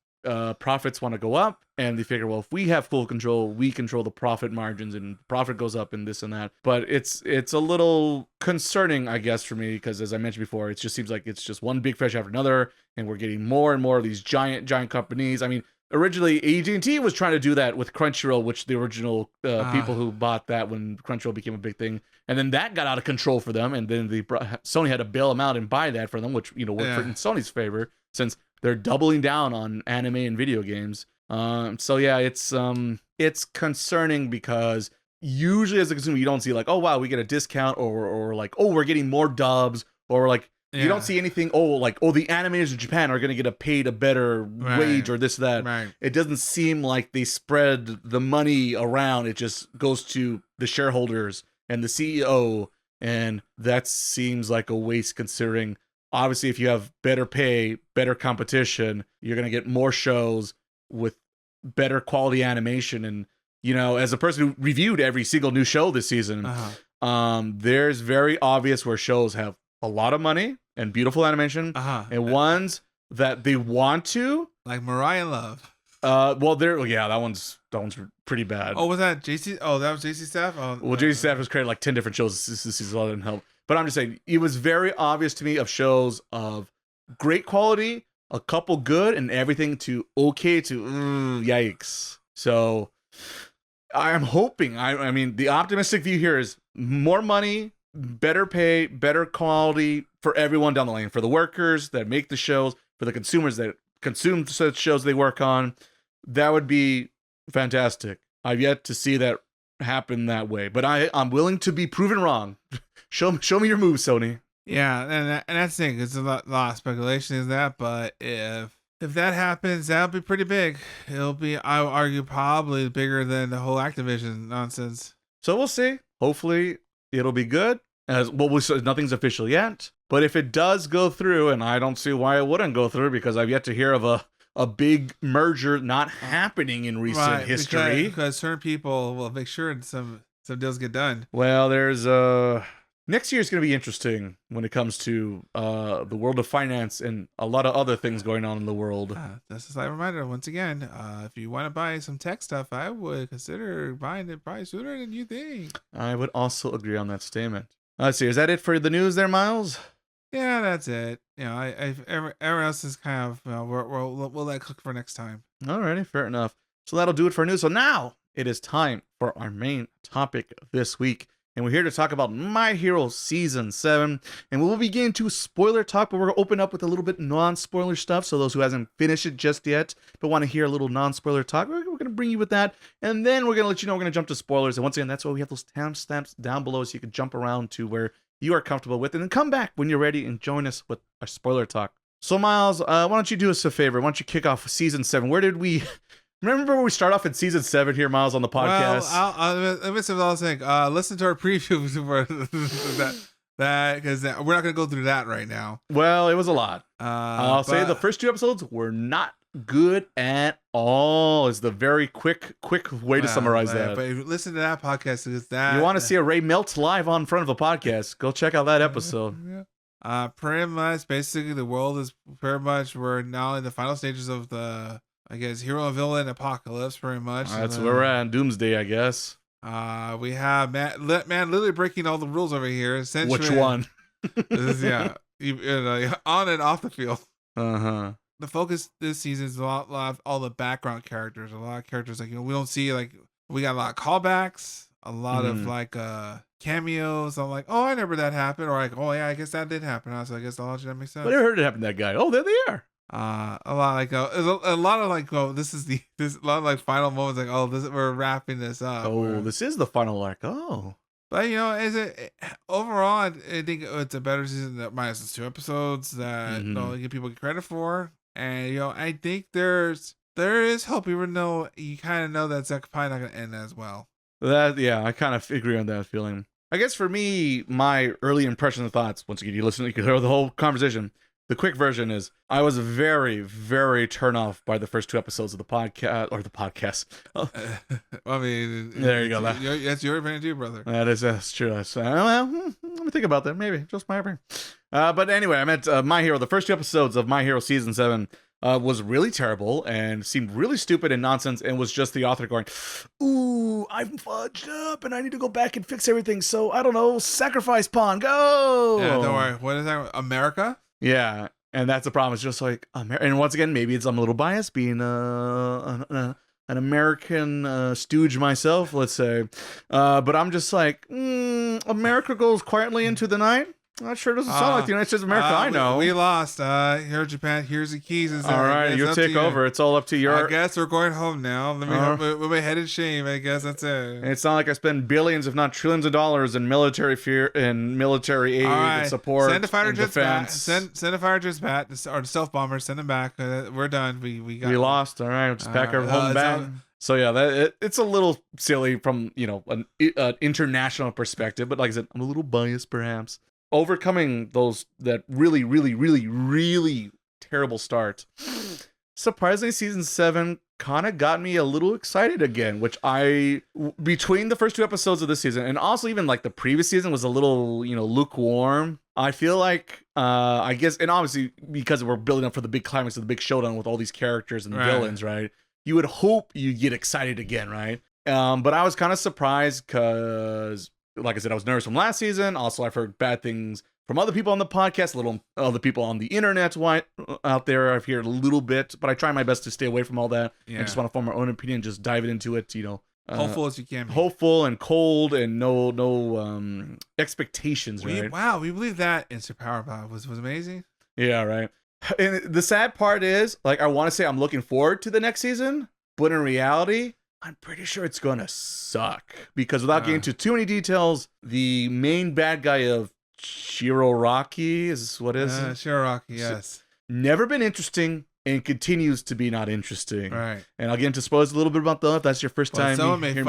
profits want to go up, and they figure, well, if we have full control, we control the profit margins, and profit goes up and this and that. But it's a little concerning, I guess, for me, because as I mentioned before, it just seems like it's just one big fish after another, and we're getting more and more of these giant companies. I mean, originally AT&T was trying to do that with Crunchyroll, which the original people who bought that when Crunchyroll became a big thing, and then that got out of control for them, and then Sony had to bail them out and buy that for them, which worked in Sony's favor since they're doubling down on anime and video games. So yeah, it's concerning because usually as a consumer you don't see like, oh wow, we get a discount, or like, oh, we're getting more dubs, or like. Yeah. You don't see anything, the animators in Japan are going to get paid a better wage or this, that. Right. It doesn't seem like they spread the money around. It just goes to the shareholders and the CEO, and that seems like a waste considering, obviously, if you have better pay, better competition, you're going to get more shows with better quality animation. And, as a person who reviewed every single new show this season, there's very obvious where shows have a lot of money and beautiful animation, and ones that they want to, like Mariah Love. That one's pretty bad. Oh, was that JC? Oh, that was JC Staff. JC Staff has created like 10 different shows this season, so that didn't help. But I'm just saying, it was very obvious to me of shows of great quality, a couple good, and everything to okay to yikes. So I'm hoping. I mean, the optimistic view here is more money, better pay, better quality for everyone down the lane, for the workers that make the shows, for the consumers that consume such shows they work on. That would be fantastic. I've yet to see that happen that way, but I'm willing to be proven wrong. Show me your moves, Sony. Yeah, and that's the thing. It's a lot of speculation is that, but if that happens, that'll be pretty big. It'll be, I would argue, probably bigger than the whole Activision nonsense. So we'll see. Hopefully it'll be good. Nothing's official yet, but if it does go through, and I don't see why it wouldn't go through, because I've yet to hear of a big merger not happening in recent history. Because certain people will make sure some deals get done. Well, there's next year is going to be interesting when it comes to the world of finance and a lot of other things going on in the world. That's a slight reminder. Once again, if you want to buy some tech stuff, I would consider buying it probably sooner than you think. I would also agree on that statement. Let's see. Is that it for the news there, Miles? Yeah, that's it. Everyone else is kind of, we'll let cook for next time. Alrighty, fair enough. So that'll do it for news. So now it is time for our main topic this week. And we're here to talk about My Hero Season 7. And we will begin to spoiler talk, but we're going to open up with a little bit non-spoiler stuff. So those who hasn't finished it just yet, but want to hear a little non-spoiler talk, we're going to bring you with that. And then we're going to let you know we're going to jump to spoilers. And once again, that's why we have those timestamps down below so you can jump around to where you are comfortable with. And then come back when you're ready and join us with our spoiler talk. So Miles, why don't you do us a favor? Why don't you kick off Season 7? Where did we Remember when we start off in season 7 here, Miles, on the podcast? Well, I'll miss what I was saying. Listen to our preview for that because we're not gonna go through that right now. Well, it was a lot. I'll say the first 2 episodes were not good at all. Is the very quick way to summarize that. But if you listen to that podcast, is that you want to see a Ray melt live on front of a podcast? Go check out that episode. Yeah. Pretty much, basically, the world is pretty much we're now in the final stages of the, I guess, hero and villain apocalypse. Pretty much. That's where we're at. Doomsday, I guess. We have man literally breaking all the rules over here. Essentially, which one? This is, on and off the field. Uh-huh. The focus this season is a lot of all the background characters. A lot of characters we don't see, we got a lot of callbacks, a lot of cameos. I'm like, oh, I remember that happened, or oh yeah, I guess that did happen. So I guess that makes sense. But I heard it happen to that guy. Oh, there they are. A lot a lot of this a lot of final moments we're wrapping this up. Oh, this is the final arc. Oh. But is it overall? I think it's a better season that minus the 2 episodes that give people credit for. And I think there is hope, even though you kind of know that's probably not going to end as well. I kind of agree on that feeling. I guess for me, my early impressions and thoughts. Once again, you can hear the whole conversation. The quick version is I was very, very turned off by the first 2 episodes of the podcast. Oh. I mean, there you go. That's your opinion too, brother. That's true. Let me think about that. Maybe just my opinion. But anyway, I meant My Hero. The first 2 episodes of My Hero season 7 was really terrible and seemed really stupid and nonsense, and was just the author going, "Ooh, I'm fudged up and I need to go back and fix everything. So I don't know, sacrifice pawn, go." Yeah, don't worry. What is that? America? Yeah, and that's the problem. It's just like, and once again, maybe I'm a little biased being an American stooge myself, let's say. But I'm just like, America goes quietly into the night. That sure doesn't sound like the United States of America. I know. We lost. Here, Japan. Here's the keys. All right, you take over. It's all up to your. I guess we're going home now. Let me head in shame. I guess that's it. It's not like I spend billions, if not trillions, of dollars in military fear and military aid and support. Send the fighter jets back. Send the fighter jets back, or the stealth bombers. Send them back. We're done. We lost. All right, we'll just pack our home back. So yeah, it's a little silly from an international perspective, but like I said, I'm a little biased perhaps. Overcoming that really, really, really, really terrible start. Surprisingly, season 7 kind of got me a little excited again, which between the first 2 episodes of this season and also even like the previous season was a little, lukewarm. I feel like, I guess, and obviously because we're building up for the big climax of the big showdown with all these characters and villains, right? You would hope you get excited again, right? But I was kind of surprised because, like I said, I was nervous from last season. Also, I've heard bad things from other people on the podcast, little other people on the internet out there. I've heard a little bit, but I try my best to stay away from all that. Yeah. I just want to form my own opinion, just dive into it, hopeful as you can be. Hopeful and cold and no expectations, right? Wow, we believe that in Superpower was amazing. Yeah, right. And the sad part is, I want to say I'm looking forward to the next season, but in reality, I'm pretty sure it's gonna suck because without getting into too many details, the main bad guy of Shiroraki is what is it? Shiroraki, yes. Never been interesting and continues to be not interesting. Right. And I'll get into spoilers a little bit about that if that's your first time. Someone made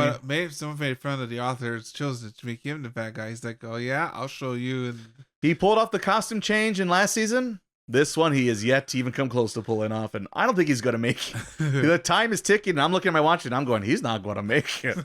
fun of the author, chose to make him the bad guy. He's like, oh yeah, I'll show you. He pulled off the costume change in last season. This one, he is yet to even come close to pulling off, and I don't think he's going to make it. The time is ticking, and I'm looking at my watch, and I'm going, he's not going to make it.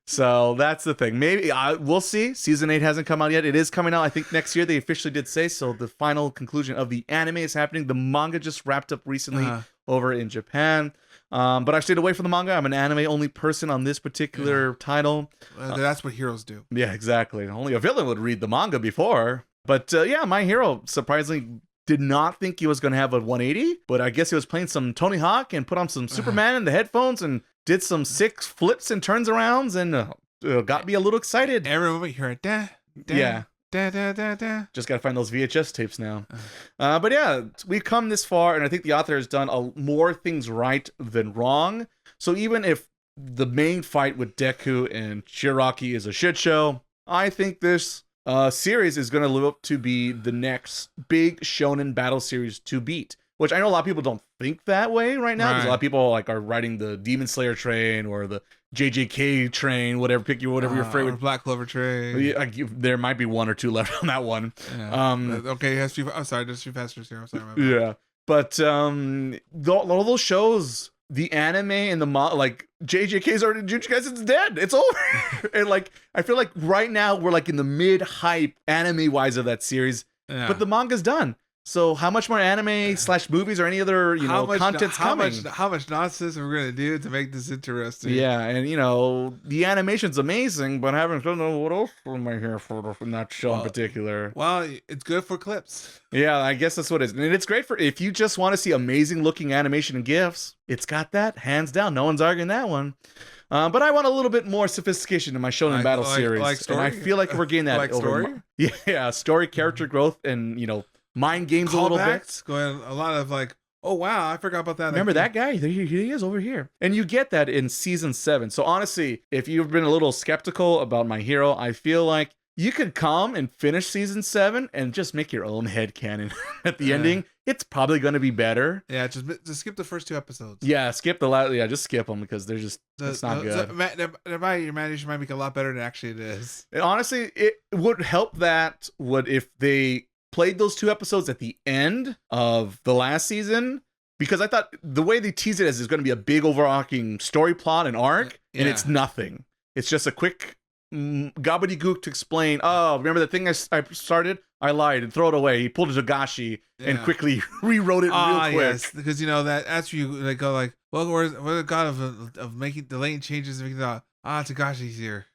So that's the thing. Maybe we'll see. Season 8 hasn't come out yet. It is coming out, I think, next year. They officially did say so. The final conclusion of the anime is happening. The manga just wrapped up recently over in Japan. But I stayed away from the manga. I'm an anime-only person on this particular title. That's what heroes do. Yeah, exactly. Only a villain would read the manga before. But My Hero surprisingly did not think he was going to have a 180, but I guess he was playing some Tony Hawk and put on some Superman in the headphones and did some 6 flips and turns arounds and got me a little excited. Every moment you hear it, da, da. Just got to find those VHS tapes now. But yeah, we've come this far, and I think the author has done more things right than wrong. So even if the main fight with Deku and Shiraki is a shit show, I think this series is going to live up to be the next big shonen battle series to beat. which I know a lot of people don't think that way right now, because a Right. lot of people like are riding the Demon Slayer train or the JJK train, whatever your Or favorite. Black Clover Train. Yeah, there might be one or two left on that one. Yeah. Okay, has few. I'm sorry, there's few fasters here. I'm sorry. My bad. Yeah, but all those shows, the anime and the like JJK's already Jujutsu Kaisen's dead. It's over. And like I feel like right now we're like in the mid hype anime wise of that series, Yeah. but the manga's done. So how much more anime / movies or any other content's coming? How much nonsense are we gonna do to make this interesting? Yeah, and the animation's amazing, but I don't know what else am I here for from that show in particular. Well, it's good for clips. Yeah, I guess that's what it is. And it's great for if you just want to see amazing looking animation and GIFs, it's got that, hands down. No one's arguing that one. But I want a little bit more sophistication in my shonen battle series. Like story? And I feel like we're getting that. Like story? Yeah, story, character growth, and, mind games a little bit. Going a lot of like, oh wow, I forgot about that. Remember that guy? He is over here. And you get that in season 7. So honestly, if you've been a little skeptical about My Hero, I feel like you could come and finish season 7 and just make your own headcanon at the ending. It's probably going to be better. Yeah, just skip the first 2 episodes. Yeah, skip the last. Yeah, just skip them because they're just it's not good. Your imagination might make a lot better than actually it is. And honestly, it would help if they played those 2 episodes at the end of the last season, because I thought the way they tease it as is going to be a big overarching story plot and arc, and it's nothing. It's just a quick gobbledygook to explain. Oh, remember the thing I started? I lied and throw it away. He pulled a Togashi and quickly rewrote it real quick. Yes, because that after you like go like, well, we're the god of making delaying changes and making Togashi's here.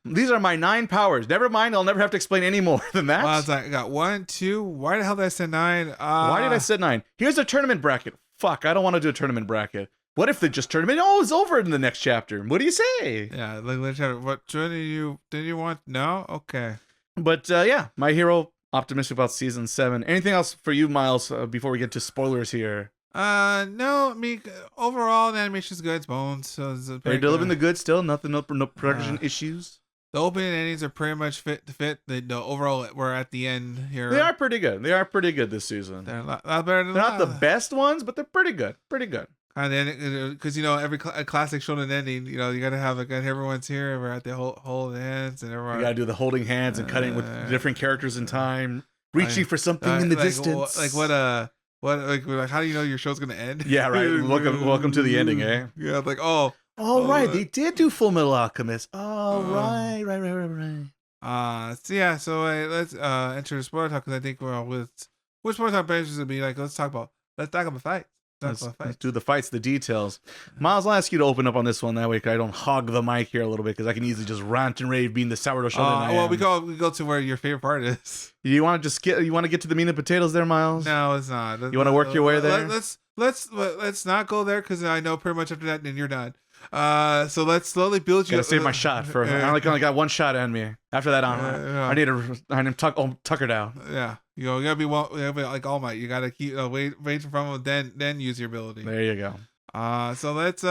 These are my 9 powers. Never mind, I'll never have to explain any more than that. Well, I was like, I got 1, 2. Why the hell did I say 9? Why did I say 9? Here's a tournament bracket. Fuck, I don't want to do a tournament bracket. What if the tournament? Oh, it's over in the next chapter. What do you say? Yeah, like let's have what did you want? No, okay. But yeah, My Hero. Optimistic about season 7. Anything else for you, Miles? Before we get to spoilers here. No. I mean, overall, the animation's good. It's bones. So Are you delivering the good still? Nothing, no production issues. The opening and endings are pretty much fit. The overall, we're at the end here. They are pretty good. They are pretty good this season. They're a lot better than they're not the best ones, but they're pretty good. Pretty good. And then, because every classic shonen ending, you gotta have like everyone's here. We're at the hold hands, and everyone. You gotta do the holding hands and cutting with different characters in time, reaching for something in the distance. Like how do you know your show's gonna end? Yeah, right. welcome to the ending, eh? Yeah, like oh, right. They did do Full Metal Alchemist. Oh, right. So yeah, so let's enter the spoiler talk, because I think with which spoiler talk basis would be like let's talk about fights. Let's do the fights, the details. Miles, I'll ask you to open up on this one. That way I don't hog the mic here a little bit, because I can easily just rant and rave being the sourdough shonen. Well, we go to where your favorite part is. You want to get to the meat and potatoes there, Miles? No, it's not. You want to work your way there? Let's not go there, because I know pretty much after that, then you're done. So let's slowly build you. Gotta save my shot for. I only got 1 shot on me. After that, I need to tucker down. Yeah, you gotta be like All Might. You gotta keep wait from him, then use your ability. There you go. So let's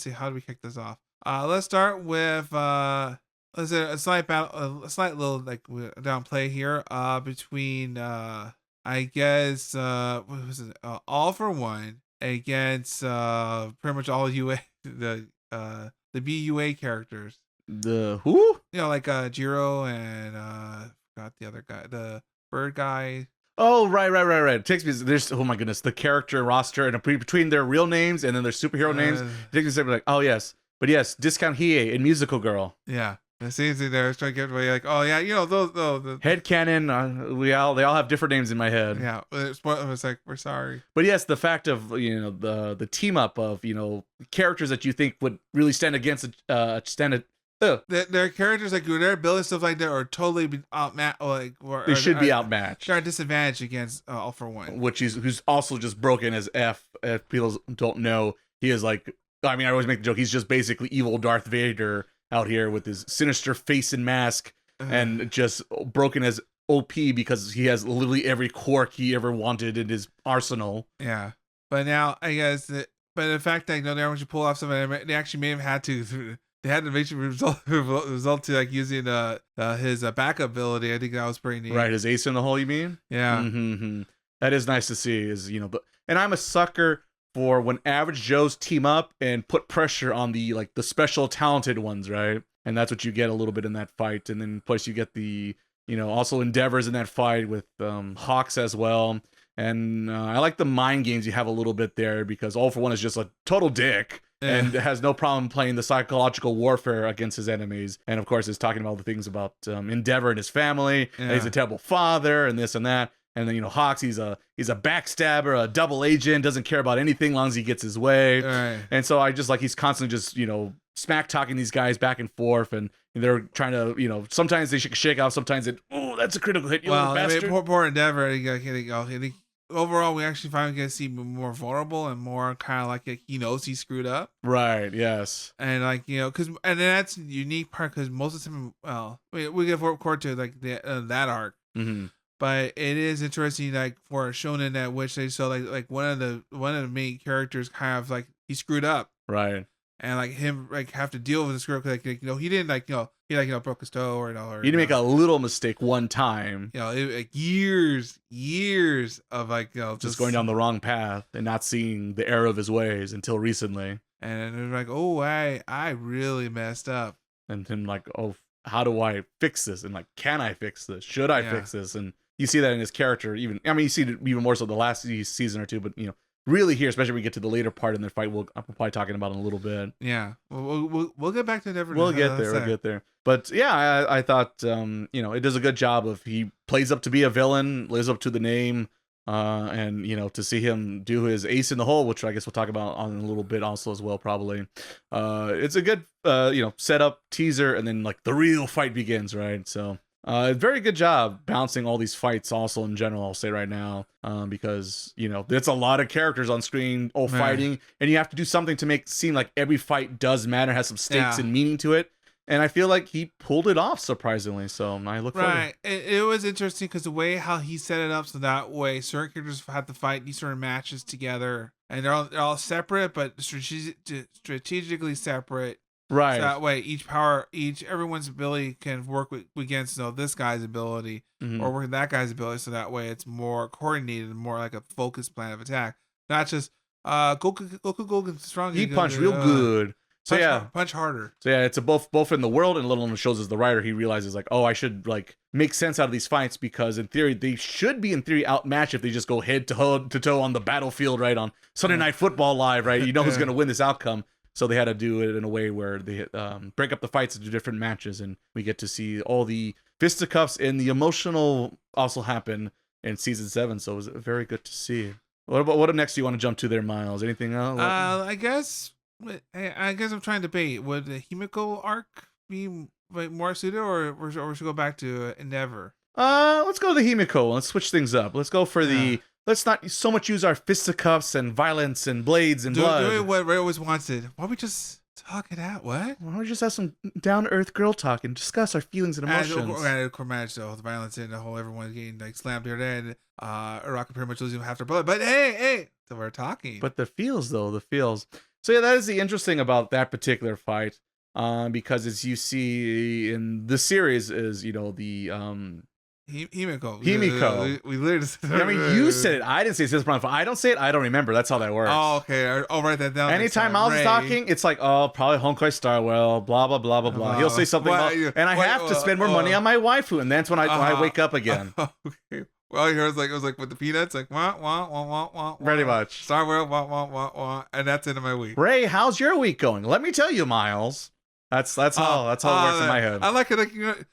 see. How do we kick this off? Let's start with let's say a slight battle, a slight little like downplay here. Between I guess what was it? All for One against pretty much all UA the BUA characters. The who? Like Jiro and forgot the other guy, the bird guy. Oh, right. It takes me. There's oh my goodness, the character roster and between their real names and then their superhero names. It takes me like, oh yes, but yes, Discount Hiei and Musical Girl. Yeah. It's easy there. I was trying to get away like, oh yeah, those headcanon. They all have different names in my head. Yeah, it's like we're sorry. But yes, the fact of the team up of characters that you think would really stand against their characters, like their abilities, stuff like that, are totally outmatched. They should be outmatched. They're at disadvantage against All for One, who's also just broken as F. If people don't know, he is like. I mean, I always make the joke. He's just basically evil Darth Vader out here with his sinister face and mask, and just broken as OP because he has literally every quirk he ever wanted in his arsenal. Yeah, but now I guess but the fact that they want you pull off something, they actually may have had to. They had to make result to like using his backup ability. I think that was pretty neat. Right, his ace in the hole. You mean? Yeah. Mm-hmm. That is nice to see. Is and I'm a sucker for when average Joes team up and put pressure on the special talented ones, right? And that's what you get a little bit in that fight. And then plus you get the also Endeavors in that fight with Hawks as well. And I like the mind games you have a little bit there because All for One is just a total dick. And has no problem playing the psychological warfare against his enemies. And of course, is talking about the things about Endeavor and his family. And he's a terrible father and this and that. And then Hawks, he's a backstabber, a double agent, doesn't care about anything as long as he gets his way. Right. And so I just he's constantly just smack talking these guys back and forth, and they're trying to sometimes they shake off, sometimes that's a critical hit. Poor Endeavor. Overall, we actually finally get to see him more vulnerable and more kind of he knows he screwed up. Right. Yes. And and then that's the unique part because most of the time, well, we get forward to that arc. Mm-hmm. But it is interesting, for a shonen at which they show one of the main characters kind of he screwed up, right? And him have to deal with the screw up because he didn't he broke his toe or he didn't make a little mistake one time. Years of just going down the wrong path and not seeing the error of his ways until recently. And they're oh, I really messed up. And him oh, how do I fix this? And can I fix this? Should I fix this? And you see that in his character. You see it even more so the last season or two, but really here, especially when we get to the later part in the fight, I'm probably talking about in a little bit. Yeah, we'll get back to Endeavor. We'll get there. But yeah, I thought it does a good job of he plays up to be a villain, lives up to the name, and to see him do his ace in the hole, which I guess we'll talk about on a little bit also as well probably. It's a good setup teaser, and then the real fight begins, right? So. Very good job balancing all these fights also in general, I'll say right now, because, there's a lot of characters on screen all fighting, and you have to do something to make it seem like every fight does matter, has some stakes and meaning to it. And I feel like he pulled it off surprisingly, so I look forward. Right. It was interesting because the way how he set it up so that way certain characters have to fight these sort of matches together, and they're all separate, but strategically separate. Right. So that way, everyone's ability can work against this guy's ability or work with that guy's ability. So that way, it's more coordinated and more like a focused plan of attack, not just Goku strong. He punched real good. So punch harder. So yeah, it's both in the world and little shows as the writer. He realizes I should make sense out of these fights because in theory they should be outmatched if they just go head to toe on the battlefield, right, on Sunday Night Football Live, right? Who's going to win this outcome. So they had to do it in a way where they break up the fights into different matches, and we get to see all the fisticuffs and the emotional also happen in season 7. So it was very good to see. What next do you want to jump to there, Miles? Anything else? I guess I'm trying to debate. Would the Himiko arc be more suited, or should we go back to Endeavor? Let's go to the Himiko. Let's switch things up. Let's go for the. Let's not so much use our fisticuffs and violence and blades and blood. Doing what Ray always wanted. Why don't we just talk it out? What? Why don't we just have some down-to-earth girl talk and discuss our feelings and emotions? And of course, manage the violence and the whole everyone getting slammed here and Rocket pretty much losing half their blood. But hey, so we're talking. But the feels. So yeah, that is the interesting about that particular fight, because as you see in the series is the Himiko. We literally said I mean, you said it. I didn't say it. I don't say it. I don't remember. That's how that works. Oh, okay. I'll write that down. Anytime Miles is talking, it's probably Honkai Star Well, blah, blah, blah, blah, blah. He'll say something about, and I have to spend more money on my waifu, and that's when I wake up again. Okay. Well, it was with the peanuts, wah, wah, wah, wah, wah. Pretty much. Star Well, wah, wah, wah, wah. And that's into my week. Ray, how's your week going? Let me tell you, Miles. That's how it works in my head. I like it.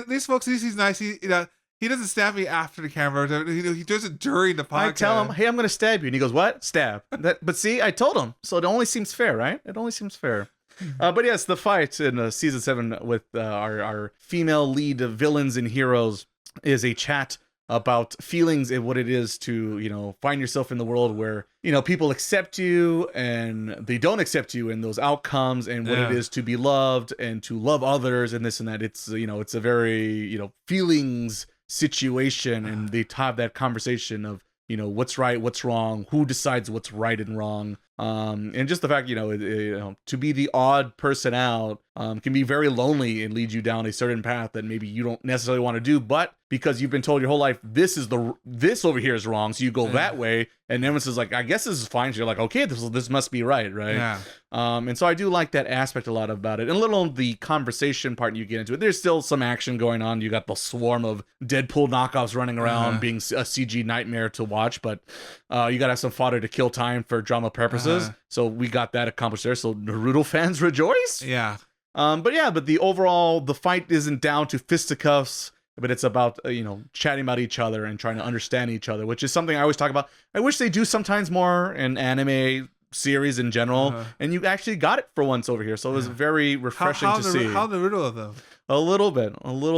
These folks, he's nice. He doesn't stab me after the camera. He does it during the podcast. I tell him, hey, I'm going to stab you. And he goes, what? Stab. But see, I told him. So it only seems fair, right? It only seems fair. But yes, the fight in season 7 with our female lead villains and heroes is a chat about feelings and what it is to, find yourself in the world where, people accept you and they don't accept you, and those outcomes and what it is to be loved and to love others and this and that. It's, it's a very, feelings situation, and they have that conversation of what's right, what's wrong, who decides what's right and wrong, and just the fact to be the odd person out can be very lonely and lead you down a certain path that maybe you don't necessarily want to do, but because you've been told your whole life this over here is wrong, so you go that way, and everyone says like, I guess this is fine. So you're like, okay, this must be right. Yeah. And so I do like that aspect a lot about it. And a little on the conversation part you get into it, there's still some action going on. You got the swarm of Deadpool knockoffs running around being a CG nightmare to watch, but you gotta have some fodder to kill time for drama purposes. So we got that accomplished there. So Naruto fans rejoice. Yeah. But the overall, the fight isn't down to fisticuffs, but it's about, chatting about each other and trying to understand each other, which is something I always talk about. I wish they do sometimes more in anime series in general, and you actually got it for once over here. So it was very refreshing to see. How Naruto of them? A little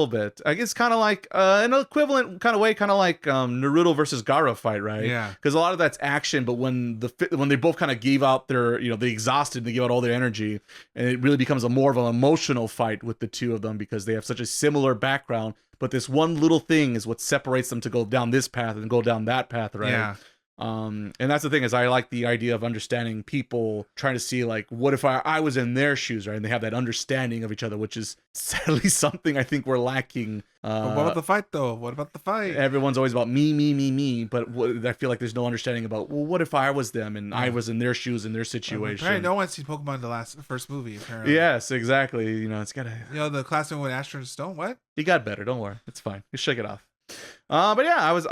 bit. I guess kind of like an equivalent kind of way, kind of like Naruto versus Gaara fight, right? Yeah. Because a lot of that's action, but when they both kind of gave out their, they exhausted, they give out all their energy, and it really becomes a more of an emotional fight with the two of them because they have such a similar background, but this one little thing is what separates them to go down this path and go down that path, right? Yeah. And that's the thing is I like the idea of understanding people, trying to see like, what if I was in their shoes, right? And they have that understanding of each other, which is sadly something I think we're lacking. But what about the fight though? What about the fight? Everyone's always about me, but I feel like there's no understanding about, well, what if I was them and I was in their shoes in their situation? Apparently no one's seen Pokemon the first movie, apparently. Yes, exactly. It's gotta, the classic with Ash and Stone. What? You got better, don't worry, it's fine, you shake it off. But yeah,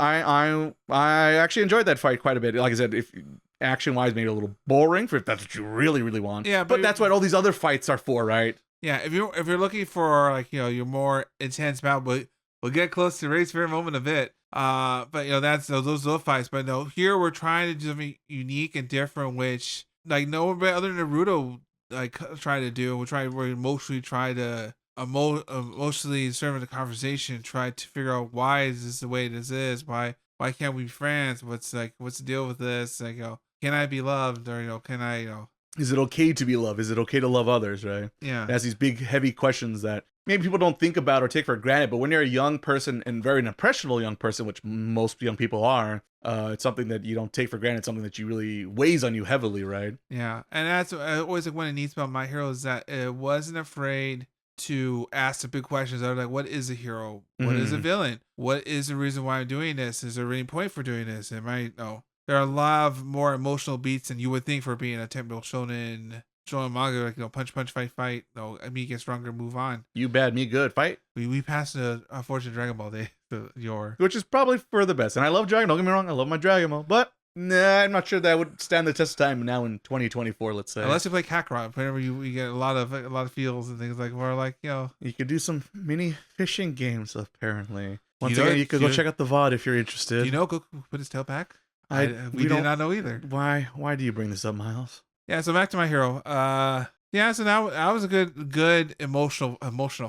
I actually enjoyed that fight quite a bit. Like I said, if action wise, maybe a little boring if that's what you really, really want. Yeah, but that's what all these other fights are for, right? Yeah, if you're looking for like your more intense battle, we'll get close to Ray's favorite moment a bit. But that's those fights. But no, here we're trying to do something unique and different, which like no one other than Naruto like try to do. We emotionally try to. Emotionally serving the conversation, try to figure out why is this the way this is, why can't we be friends, what's the deal with this, like can I be loved, or can I is it okay to be loved, is it okay to love others, right? Yeah, it has these big heavy questions that maybe people don't think about or take for granted, but when you're a young person and very an impressionable young person, which most young people are, it's something that you don't take for granted, something that you really weighs on you heavily, right? Yeah, and that's always like one of the neats about My Hero is that it wasn't afraid to ask the big questions. I was like, what is a hero? What is a villain? What is the reason why I'm doing this? Is there any point for doing this? No. There are a lot of more emotional beats than you would think for being a typical shonen manga, like punch, fight. Me get stronger, move on. You bad, me good, fight. We passed a unfortunate Dragon Ball Day, which is probably for the best. And I love Dragon. Don't get me wrong, I love my Dragon Ball, but nah, I'm not sure that would stand the test of time now in 2024. Let's say, unless you play Kakarot, whenever you get a lot of feels and things like where like you could do some mini fishing games apparently. Once again, you could go check out the VOD if you're interested. Do you know Goku put his tail back? We did not know either. Why do you bring this up, Miles? Yeah, so back to My Hero. So now that was a good emotional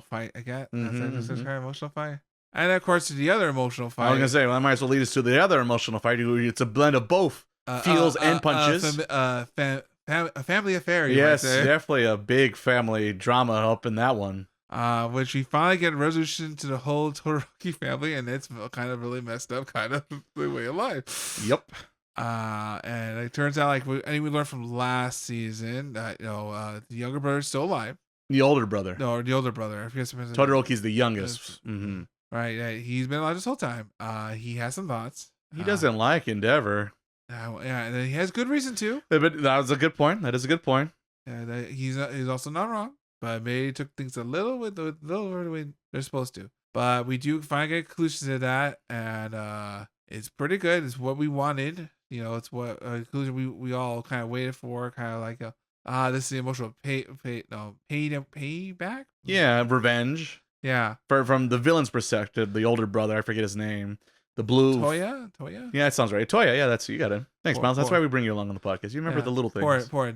fight. I guess that's emotional fight. And of course, the other emotional fight. I was gonna say, well, I might as well lead us to the other emotional fight. It's a blend of both feels and punches. A family affair. Yes, definitely a big family drama up in that one. Which we finally get a resolution to the whole Todoroki family, and it's kind of really messed up, kind of the way of life. Yep. And it turns out like we learned from last season that the younger brother is still alive. The older brother. No, the older brother. Todoroki's the youngest. Mm-hmm. Right, he's been alive this whole time. He has some thoughts. He doesn't like Endeavor. Yeah, and he has good reason to. But that was a good point. That is a good point. Yeah, he's also not wrong, but maybe took things a little the way they're supposed to. But we do finally get conclusions to that, and it's pretty good. It's what we wanted. It's what conclusion we all kind of waited for. Kind of like this is the emotional payback. Yeah, revenge. Yeah. From the villain's perspective, the older brother, I forget his name. The blue. Toya? Yeah, that sounds right. Toya, yeah, you got it. Thanks, Miles. That's why we bring you along on the podcast. You remember the little things. Poor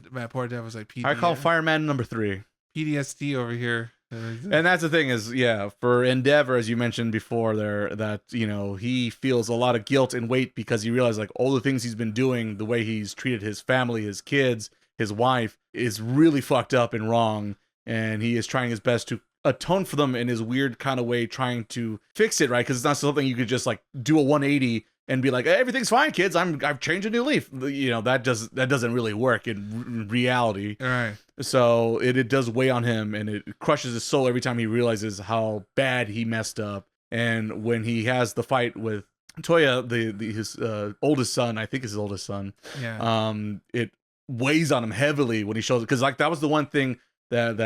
Dev was like PD. I call Fireman number 3. PTSD over here. And that's the thing is, for Endeavor, as you mentioned before there, that, he feels a lot of guilt and weight because he realized like all the things he's been doing, the way he's treated his family, his kids, his wife is really fucked up and wrong. And he is trying his best to atone for them in his weird kind of way, trying to fix it, right? Because it's not something you could just like do a 180 and be like, everything's fine, kids. I've changed a new leaf. You know, that doesn't really work in reality. Right. So it does weigh on him, and it crushes his soul every time he realizes how bad he messed up. And when he has the fight with Toya, his oldest son, I think is his oldest son. Yeah. It weighs on him heavily when he shows it, because like that was the one thing that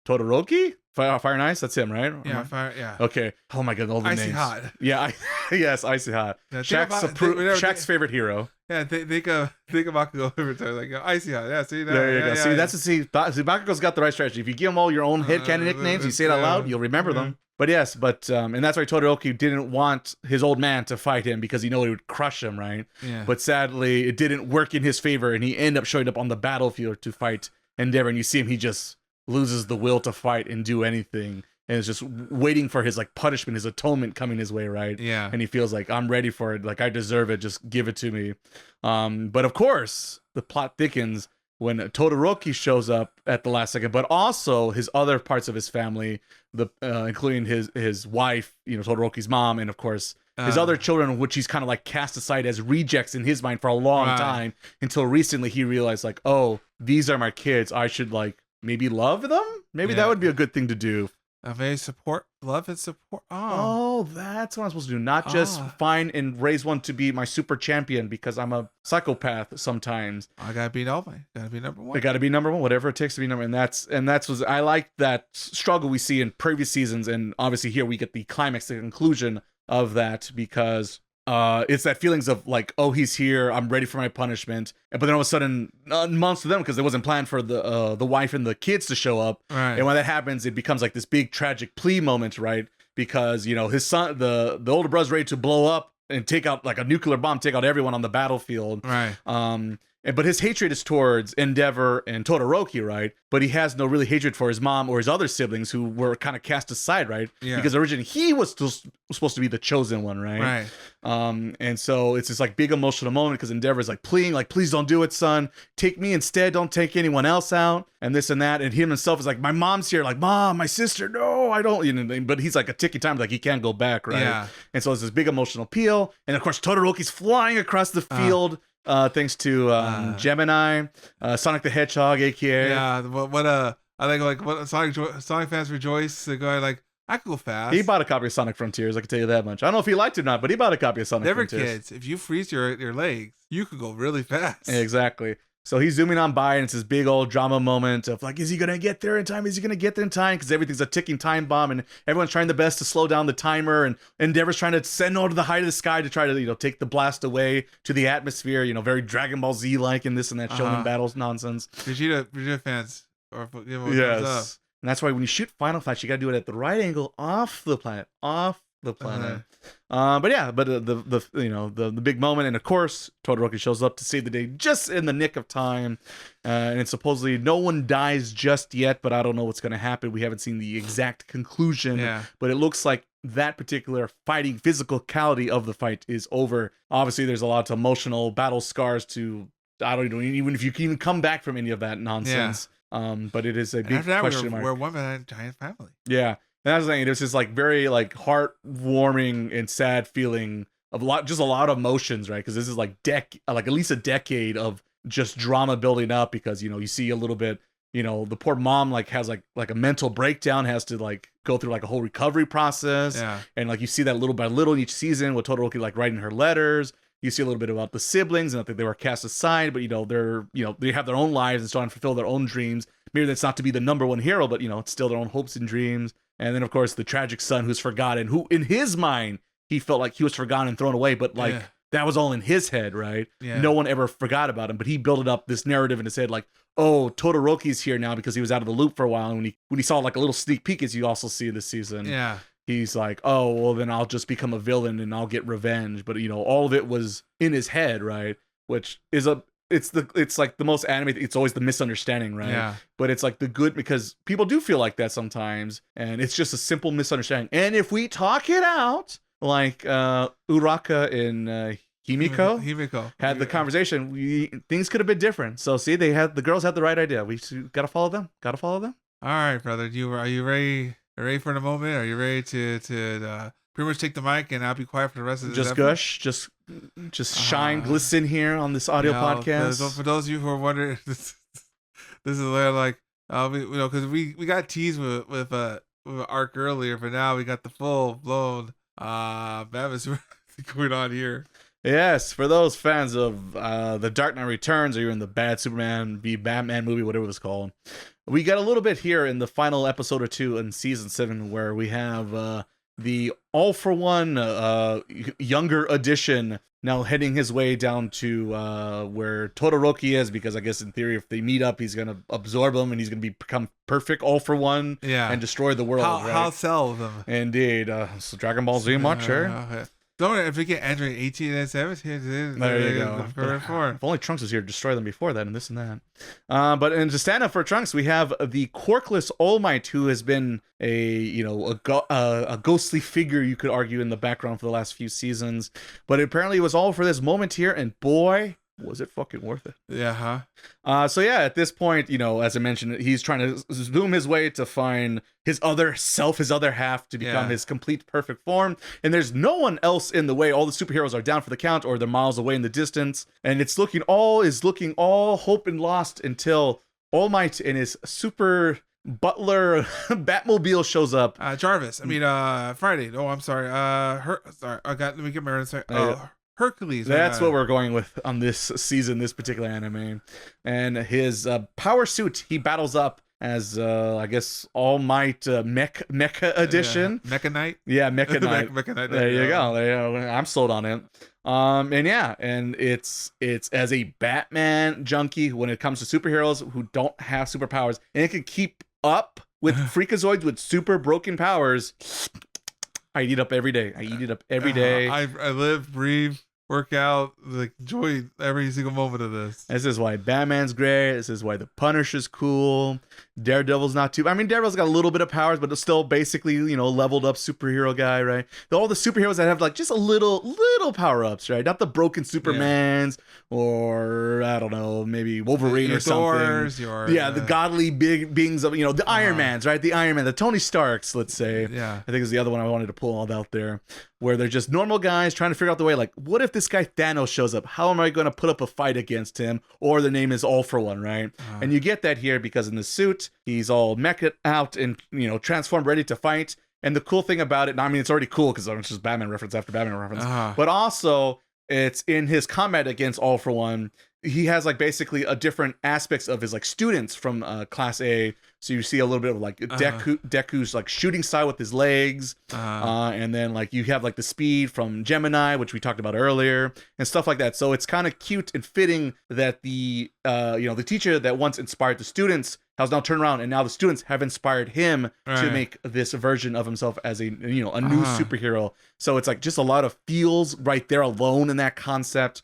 Todoroki, Fire and Ice, that's him, right? Yeah, Fire. Yeah. Okay. Oh my god, all the Icy names. Hot. Yeah. Yes, Icy Hot. Yeah, Shaq's favorite hero. Yeah, think of Bakugo every time, like Icy Hot. Yeah, see that. There you go. Yeah, See, yeah. that's Bakugo's got the right strategy. If you give him all your own headcanon nicknames, you say it out loud, you'll remember them. But yes, and that's why Todoroki didn't want his old man to fight him, because he knew it would crush him, right? Yeah. But sadly, it didn't work in his favor, and he ended up showing up on the battlefield to fight Endeavor, and you see him, he just loses the will to fight and do anything, and is just waiting for his like punishment, his atonement coming his way, right? Yeah. And he feels like, I'm ready for it, like I deserve it, just give it to me. But of course, the plot thickens when Todoroki shows up at the last second, but also his other parts of his family, including his wife, you know, Todoroki's mom, and of course his other children, which he's kind of like cast aside as rejects in his mind for a long time, until recently he realized like, oh, these are my kids. I should like maybe love them. Maybe that would be a good thing to do. They support, love and support. Oh, that's what I'm supposed to do. Not just find and raise one to be my super champion, because I'm a psychopath sometimes. I gotta be number one. I gotta be number one, whatever it takes to be number one. And that's what I like, that struggle we see in previous seasons, and obviously here we get the climax, the conclusion of that, because it's that feelings of like, oh, he's here, I'm ready for my punishment, but then all of a sudden, months to them, because it wasn't planned for the wife and the kids to show up, right? And when that happens, it becomes like this big tragic plea moment, right? Because you know his son, the older brother's ready to blow up and take out like a nuclear bomb, take out everyone on the battlefield, right? But his hatred is towards Endeavor and Todoroki, right? But he has no really hatred for his mom or his other siblings, who were kind of cast aside, right? Yeah. Because originally he was still supposed to be the chosen one, right? Right. And so it's this like big emotional moment, because Endeavor's like pleading, like, please don't do it, son. Take me instead. Don't take anyone else out. And this and that. And him himself is like, my mom's here. Like, mom, my sister, no, I don't. You know, but he's like a ticking time, like he can't go back, right? Yeah. And so it's this big emotional appeal. And of course, Todoroki's flying across the field. Thanks to Gemini, Sonic the Hedgehog, aka I think like what Sonic fans rejoice. They go like, I could go fast. He bought a copy of Sonic Frontiers. I can tell you that much. I don't know if he liked it or not, but he bought a copy of Sonic Frontiers. Never kids. If you freeze your legs, you could go really fast. Exactly. So he's zooming on by, and it's this big old drama moment of like, is he gonna get there in time? Is he gonna get there in time? Because everything's a ticking time bomb, and everyone's trying the best to slow down the timer, and Endeavor's trying to send all to the height of the sky to try to, you know, take the blast away to the atmosphere, you know, very Dragon Ball Z like in this and that shonen battles nonsense. Vegeta fans or yes, and that's why when you shoot Final Flash, you gotta do it at the right angle, off the planet. But yeah, the big moment, and of course Todoroki shows up to save the day just in the nick of time, and it's supposedly no one dies just yet, but I don't know what's going to happen. We haven't seen the exact conclusion, but it looks like that particular fighting physicality of the fight is over. Obviously there's a lot of emotional battle scars to, I don't know, even if you can even come back from any of that nonsense. But it is a big question mark. We're one giant family. Yeah. And I was saying, there's this like very like heartwarming and sad feeling of a lot of emotions, right? Because this is like at least a decade of just drama building up. Because, you know, you see a little bit, you know, the poor mom like has like a mental breakdown, has to like go through like a whole recovery process, and like you see that little by little in each season with Todoroki like writing her letters. You see a little bit about the siblings, and I think they were cast aside, but they have their own lives and starting to fulfill their own dreams. Maybe that's not to be the number one hero, but it's still their own hopes and dreams. And then, of course, the tragic son who's forgotten, who in his mind, he felt like he was forgotten and thrown away, but that was all in his head, right? Yeah. No one ever forgot about him, but he built up this narrative in his head like, oh, Todoroki's here now because he was out of the loop for a while. And when he saw like a little sneak peek, as you also see this season, he's like, oh, well, then I'll just become a villain and I'll get revenge. But, all of it was in his head, right? Which is it's like the most anime. It's always the misunderstanding, right? Yeah. But it's like the good, because people do feel like that sometimes, and it's just a simple misunderstanding. And if we talk it out, like Uraka and Himiko had the conversation, things could have been different. So see, the girls had the right idea. We gotta follow them. All right, brother. Are you ready for the moment? Are you ready to pretty much take the mic and I'll be quiet for the rest of the Just gush, just shine, glisten here on this audio podcast. For those of you who are wondering, this is like because we got teased with an arc earlier, but now we got the full blown Babbitt's going on here. Yes, for those fans of The Dark Knight Returns, or even the Bad Superman v Batman movie, whatever it was called, we got a little bit here in the final episode or two in season 7 where we have the All for One younger edition now heading his way down to where Todoroki is, because I guess in theory if they meet up he's going to absorb them and he's going to become perfect All for One and destroy the world. How sell them. Indeed. So Dragon Ball Z much, sure. Okay. Don't worry, if we get Android 18 and 17, there you go. If only Trunks was here to destroy them before that and this and that. But to stand up for Trunks, we have the quirkless All Might, who has been a ghostly figure, you could argue, in the background for the last few seasons. But apparently it was all for this moment here, and boy, was it fucking worth it. Yeah, So yeah, at this point, as I mentioned, he's trying to zoom his way to find his other self, his other half, to become his complete perfect form. And there's no one else in the way. All the superheroes are down for the count, or they're miles away in the distance. And it's looking all hope and lost until All Might and his super butler Batmobile shows up. Friday. Oh, I'm sorry. Let me get my words right. Hercules. That's what we're going with on this season, this particular anime. And his power suit, he battles up as, I guess, All Might Mecha Edition. Mecha Knight? Yeah, Mecha Knight. Mecha Knight. There you go. I'm sold on it. And it's as a Batman junkie when it comes to superheroes who don't have superpowers, and it can keep up with freakazoids with super broken powers. I eat it up every day. I live, breathe, work out, enjoy every single moment of this. This is why Batman's great. This is why the Punisher's cool. Daredevil's not too. Daredevil's got a little bit of powers, but it's still basically, leveled up superhero guy, right? All the superheroes that have just a little power ups, right? Not the broken Supermans or I don't know, maybe Wolverine or something. The godly big beings of the Iron Mans, right? The Iron Man, the Tony Starks, let's say. Yeah, I think is the other one I wanted to pull all out there, where they're just normal guys trying to figure out the way. What if this guy Thanos shows up? How am I going to put up a fight against him? Or the name is All for One, right? And you get that here because in the suit, he's all meched out and transformed, ready to fight. And the cool thing about it, it's already cool because it's just Batman reference after Batman reference, but also it's in his combat against All for One. He has basically a different aspects of his students from Class A. So you see a little bit of Deku's shooting style with his legs, and then you have the speed from Gemini, which we talked about earlier, and stuff like that. So it's kind of cute and fitting that the teacher that once inspired the students has now turned around, and now the students have inspired him to make this version of himself as a new superhero. So it's just a lot of feels right there alone in that concept.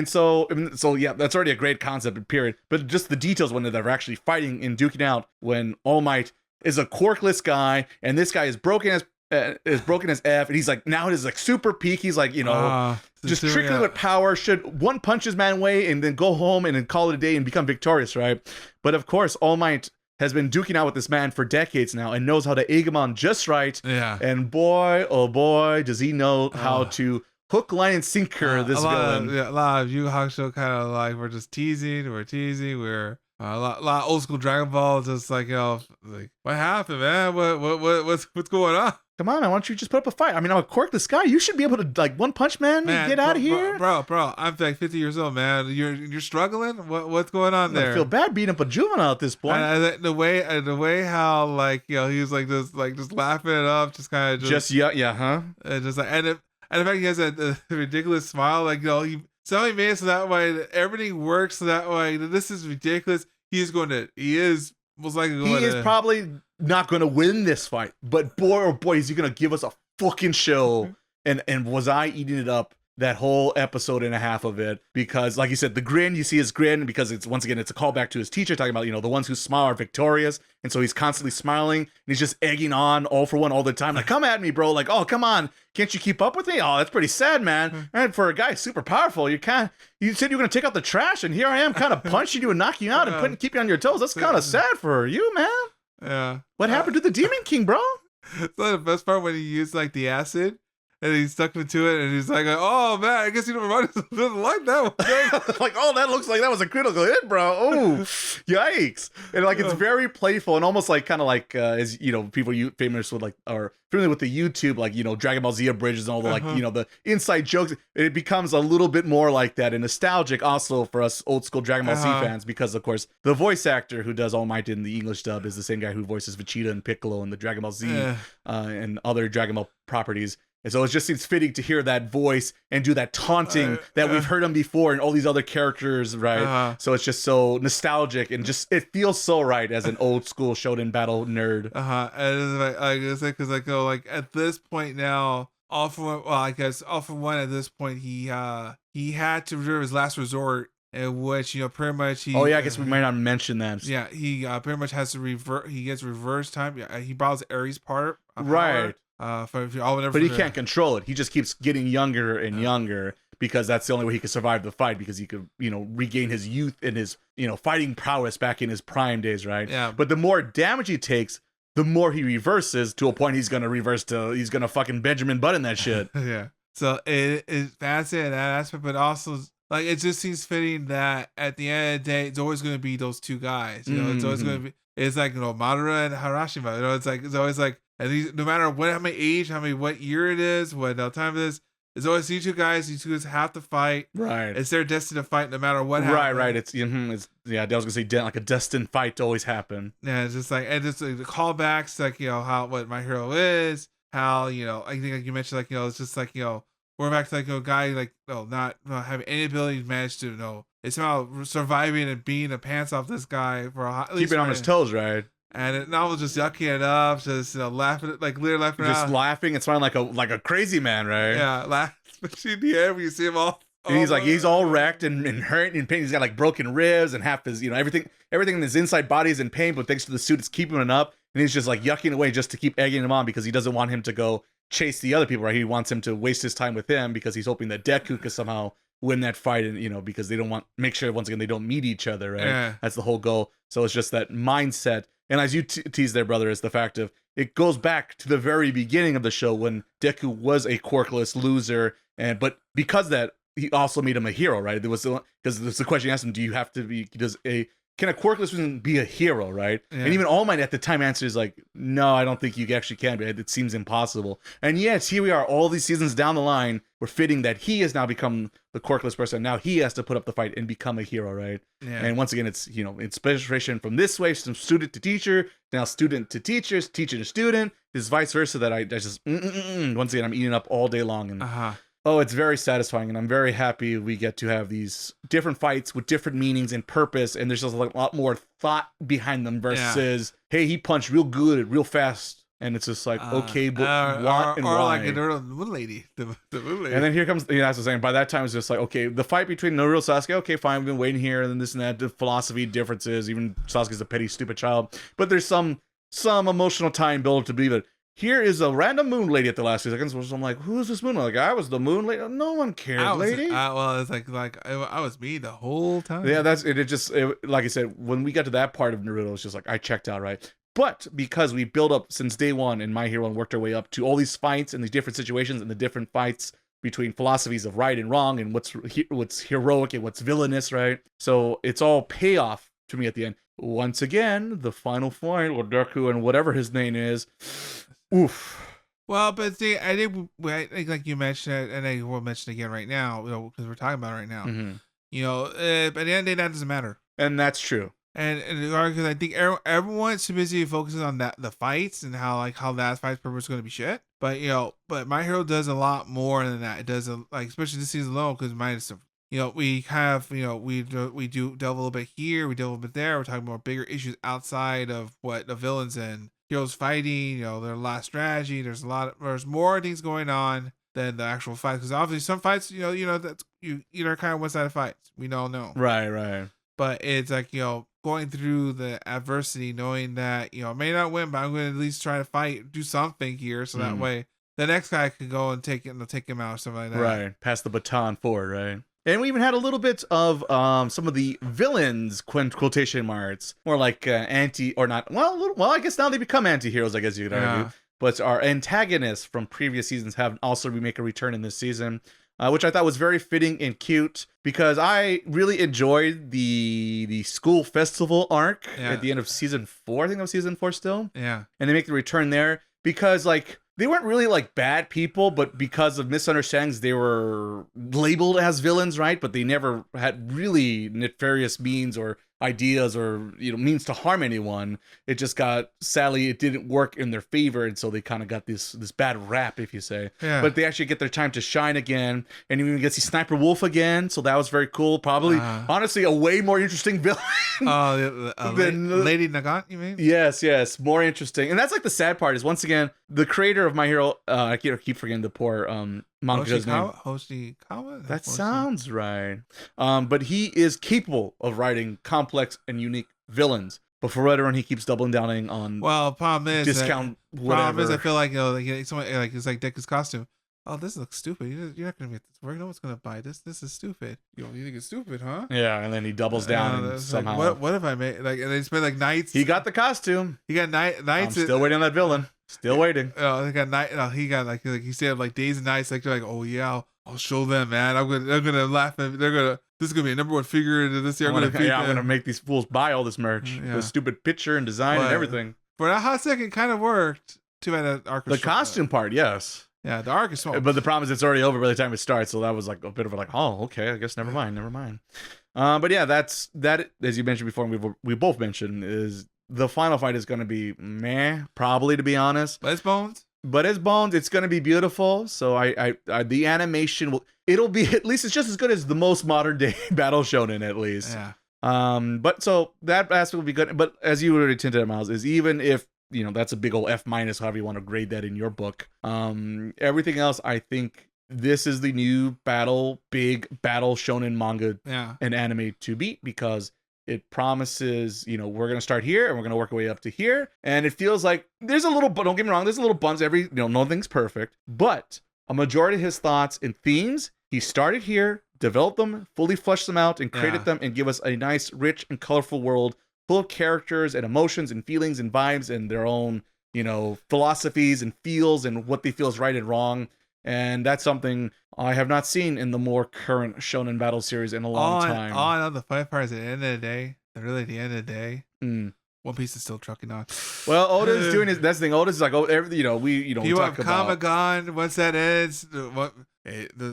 So yeah, that's already a great concept, period. But just the details when they're actually fighting and duking out, when All Might is a quirkless guy, and this guy is broken as F, and he's now at his super peak. He's just trickling with power. Should one punch his man away and then go home and then call it a day and become victorious, right? But of course, All Might has been duking out with this man for decades now and knows how to egg him on just right. Yeah. And boy, oh boy, does he know how to hook, line, and sinker this villain. A lot of Yu Hakusho kind of we're just teasing. We're a lot of old school Dragon Ball. Just what happened, man? What's going on? Come on, man, why don't you just put up a fight? I'm a quirkless guy. You should be able to one punch man get out of here, bro. I'm 50 years old, man. You're struggling. What's going on there? I feel bad beating up a juvenile at this point. And the way how he was just laughing it up, just kind of just huh? And in fact, he has a ridiculous smile. Somebody made it so that way that everything works so that way. This is ridiculous. He is most likely going to. He is probably not going to win this fight, but boy, oh boy, is he going to give us a fucking show. And was I eating it up that whole episode and a half of it? Because like you said, the grin, you see his grin, because it's a callback to his teacher talking about, the ones who smile are victorious. And so he's constantly smiling and he's just egging on All for One all the time. Come at me, bro. Oh, come on. Can't you keep up with me? Oh, that's pretty sad, man. And for a guy super powerful, you said you were going to take out the trash, and here I am kind of punching you and knocking you out and keep you on your toes. That's kind of sad for you, man. Yeah. What happened to the Demon King, bro? So the best part when he used like the acid and he stuck into it and he's like, oh man, I guess you don't like that one. Like, oh, that looks like that was a critical hit, bro. Oh, yikes! And like, it's very playful and almost like kind of like as you know, people famous with like or familiar with the YouTube, like, you know, Dragon Ball Z abridges and all the like, you know, the inside jokes. It becomes a little bit more like that and nostalgic also for us old school Dragon Ball Z fans, because of course the voice actor who does All Might in the English dub is the same guy who voices Vegeta and Piccolo in the Dragon Ball Z and other Dragon Ball properties. And so it just seems fitting to hear that voice and do that taunting that we've heard him before and all these other characters, right? So it's just so nostalgic and just it feels so right as an old school shonen battle nerd. And like I say, because like like at this point now, All For One. Well, I guess All For One at this point he had to reserve his last resort, in which, you know, pretty much he. Oh yeah, I guess we might not mention that. Yeah, he pretty much has to revert. He gets reverse time. Yeah, he borrows Ares' part. Right. But he can't control it. He just keeps getting younger and younger because that's the only way he could survive the fight, because he could, you know, regain his youth and his, you know, fighting prowess back in his prime days, right? Yeah. But the more damage he takes, the more he reverses to a point he's gonna fucking Benjamin Button that shit. Yeah. So it's fascinating in that aspect, but also like it just seems fitting that at the end of the day, it's always gonna be those two guys. You know, it's always gonna be. It's like, you know, Madara and Harashima. You know, it's always like. And these, no matter how many age, what year it is, what time it is, it's always these two guys. These two guys have to fight. Right. It's their destiny to fight, no matter what happens. Right. It's yeah. I was gonna say like a destined fight to always happen. Yeah, it's just like, and it's like the callbacks, like, you know, what My Hero is, how, you know, I think like you mentioned, like, you know, it's just like, you know, we're back to like, you know, a guy like, not having any ability to manage to, you know, it's about surviving and beating the pants off this guy for at least keeping on his toes, right? And now we're just yucking it up, just, you know, laughing, like literally laughing, just laughing and smiling like a crazy man, right? Yeah, laugh, especially in the end when you see him all. And he's all wrecked and hurt and in pain. He's got like broken ribs and half his, you know, everything in his inside body is in pain. But thanks to the suit, it's keeping it up. And he's just like yucking away just to keep egging him on, because he doesn't want him to go chase the other people, right? He wants him to waste his time with him because he's hoping that Deku could somehow win that fight, and, you know, because they don't make sure once again they don't meet each other, right? Yeah. That's the whole goal. So it's just that mindset. And as you tease there, brother, is the fact of it goes back to the very beginning of the show when Deku was a quirkless loser, but because that, he also made him a hero, right? There was because there's the question you asked him: do you have to be? Can a quirkless person be a hero, right? Yeah. And even All Might at the time answers like, no, I don't think you actually can. But it seems impossible. And yes, here we are, all these seasons down the line, we're fitting that he has now become the quirkless person. Now he has to put up the fight and become a hero, right? Yeah. And once again, it's, you know, inspiration from this way, from student to teacher, now student to teachers, teacher to student, is vice versa. That I just once again, I'm eating up all day long, and oh, it's very satisfying, and I'm very happy we get to have these different fights with different meanings and purpose, and there's just a lot more thought behind them versus, hey, he punched real good, real fast, and it's just like, okay, but what and or why? like the moon lady, the moon lady. And then here comes, you know, that's what I'm saying. By that time, it's just like, okay, the fight between Naruto and Sasuke, okay, fine, we've been waiting here, and then this and that, the philosophy differences, even Sasuke's a petty, stupid child, but there's some emotional time built to believe it. Here is a random moon lady at the last few seconds, which I'm like, who is this moon lady? Like, I was the moon lady. No one cared, lady. Well, it's like I was me the whole time. Yeah, that's it. Like I said, when we got to that part of Naruto, it's just like I checked out, right? But because we built up since day one in My Hero and worked our way up to all these fights and these different situations and the different fights between philosophies of right and wrong and what's heroic and what's villainous, right? So it's all payoff to me at the end. Once again, the final fight, or Deku and whatever his name is. Oof. Well, but see, I think like you mentioned, and I will mention again right now, you know, because we're talking about it right now. Mm-hmm. You know, but at the end of the day, that doesn't matter. And that's true. And because I think everyone's too busy focusing on the fights and how that fight's purpose is going to be shit. But you know, My Hero does a lot more than that. It does like, especially this season alone, because you know, we have, you know, we do delve a little bit here, we delve a little bit there. We're talking about bigger issues outside of what the villains and heroes fighting, you know, their last strategy. There's more things going on than the actual fight, because obviously some fights, you know that's they're kind of one-sided fights. We all know. Right. But it's like, you know, going through the adversity, knowing that, you know, I may not win, but I'm going to at least try to do something here, so that way the next guy can go and take him out or something like that. Right. Pass the baton forward, right? And we even had a little bit of some of the villains, quotation marks, more like anti or not. Well, I guess now they become anti-heroes, I guess you could argue. but our antagonists from previous seasons have also make a return in this season, which I thought was very fitting and cute because I really enjoyed the school festival arc at the end of season 4. I think that was season 4 still. Yeah. And they make the return there because like they weren't really like bad people, but because of misunderstandings, they were labeled as villains, right? But they never had really nefarious means or ideas or means to harm anyone. It just sadly it didn't work in their favor, and so they kind of got this bad rap, if you say. Yeah. But they actually get their time to shine again, and you even get to see Sniper Wolf again, so that was very cool. Probably honestly a way more interesting villain than Lady Nagant, you mean? Yes, more interesting. And that's like the sad part is, once again, the creator of My Hero, I keep forgetting the poor manga's name. Hoshikawa? That sounds right. But he is capable of writing complex and unique villains. But for whatever reason, he keeps doubling down on problem is discount whatever. Problem is, I feel like someone like it's like Deku's costume. Oh, this looks stupid. You're not gonna get this work. No one's gonna buy this. This is stupid. You think it's stupid, huh? Yeah, and then he doubles down and somehow. Like, what if I made like? And they spend like nights. He got the costume. He got nights. I'm still waiting on that villain. Still waiting. They got night. He got like he said like days and nights. Like they're like, oh yeah, I'll show them, man. They're gonna laugh and this is gonna be a #1 figure into this year. I'm gonna make these fools buy all this merch. The stupid picture and design and everything. For that hot second, kind of worked. Too bad that arc. The costume part, yes. Yeah, the arc is small. But the problem is it's already over by the time it starts, so that was like a bit of a like, oh, okay, I guess never mind. But yeah, that as you mentioned before, and we both mentioned, is the final fight is going to be meh, probably, to be honest. But it's bones. It's going to be beautiful. So I the animation it'll be, at least it's just as good as the most modern day battle shonen, at least. Yeah. But so that aspect will be good. But as you already hinted at, Miles, is even if that's a big old F-, however you want to grade that in your book. Everything else, I think this is the new big battle shonen manga and anime to beat, because it promises, we're going to start here and we're going to work our way up to here. And it feels like there's a little, but don't get me wrong, there's a little bumps nothing's perfect, but a majority of his thoughts and themes, he started here, developed them, fully fleshed them out, and created them, and give us a nice, rich, and colorful world full of characters and emotions and feelings and vibes and their own, philosophies and feels and what they feel is right and wrong. And that's something I have not seen in the more current shonen battle series in a long time. All I know, the funny part is at the end of the day, One Piece is still trucking on. Well, Oda's doing his. That's the thing. Oda's like, we talk about Comic-Con. Once that ends, the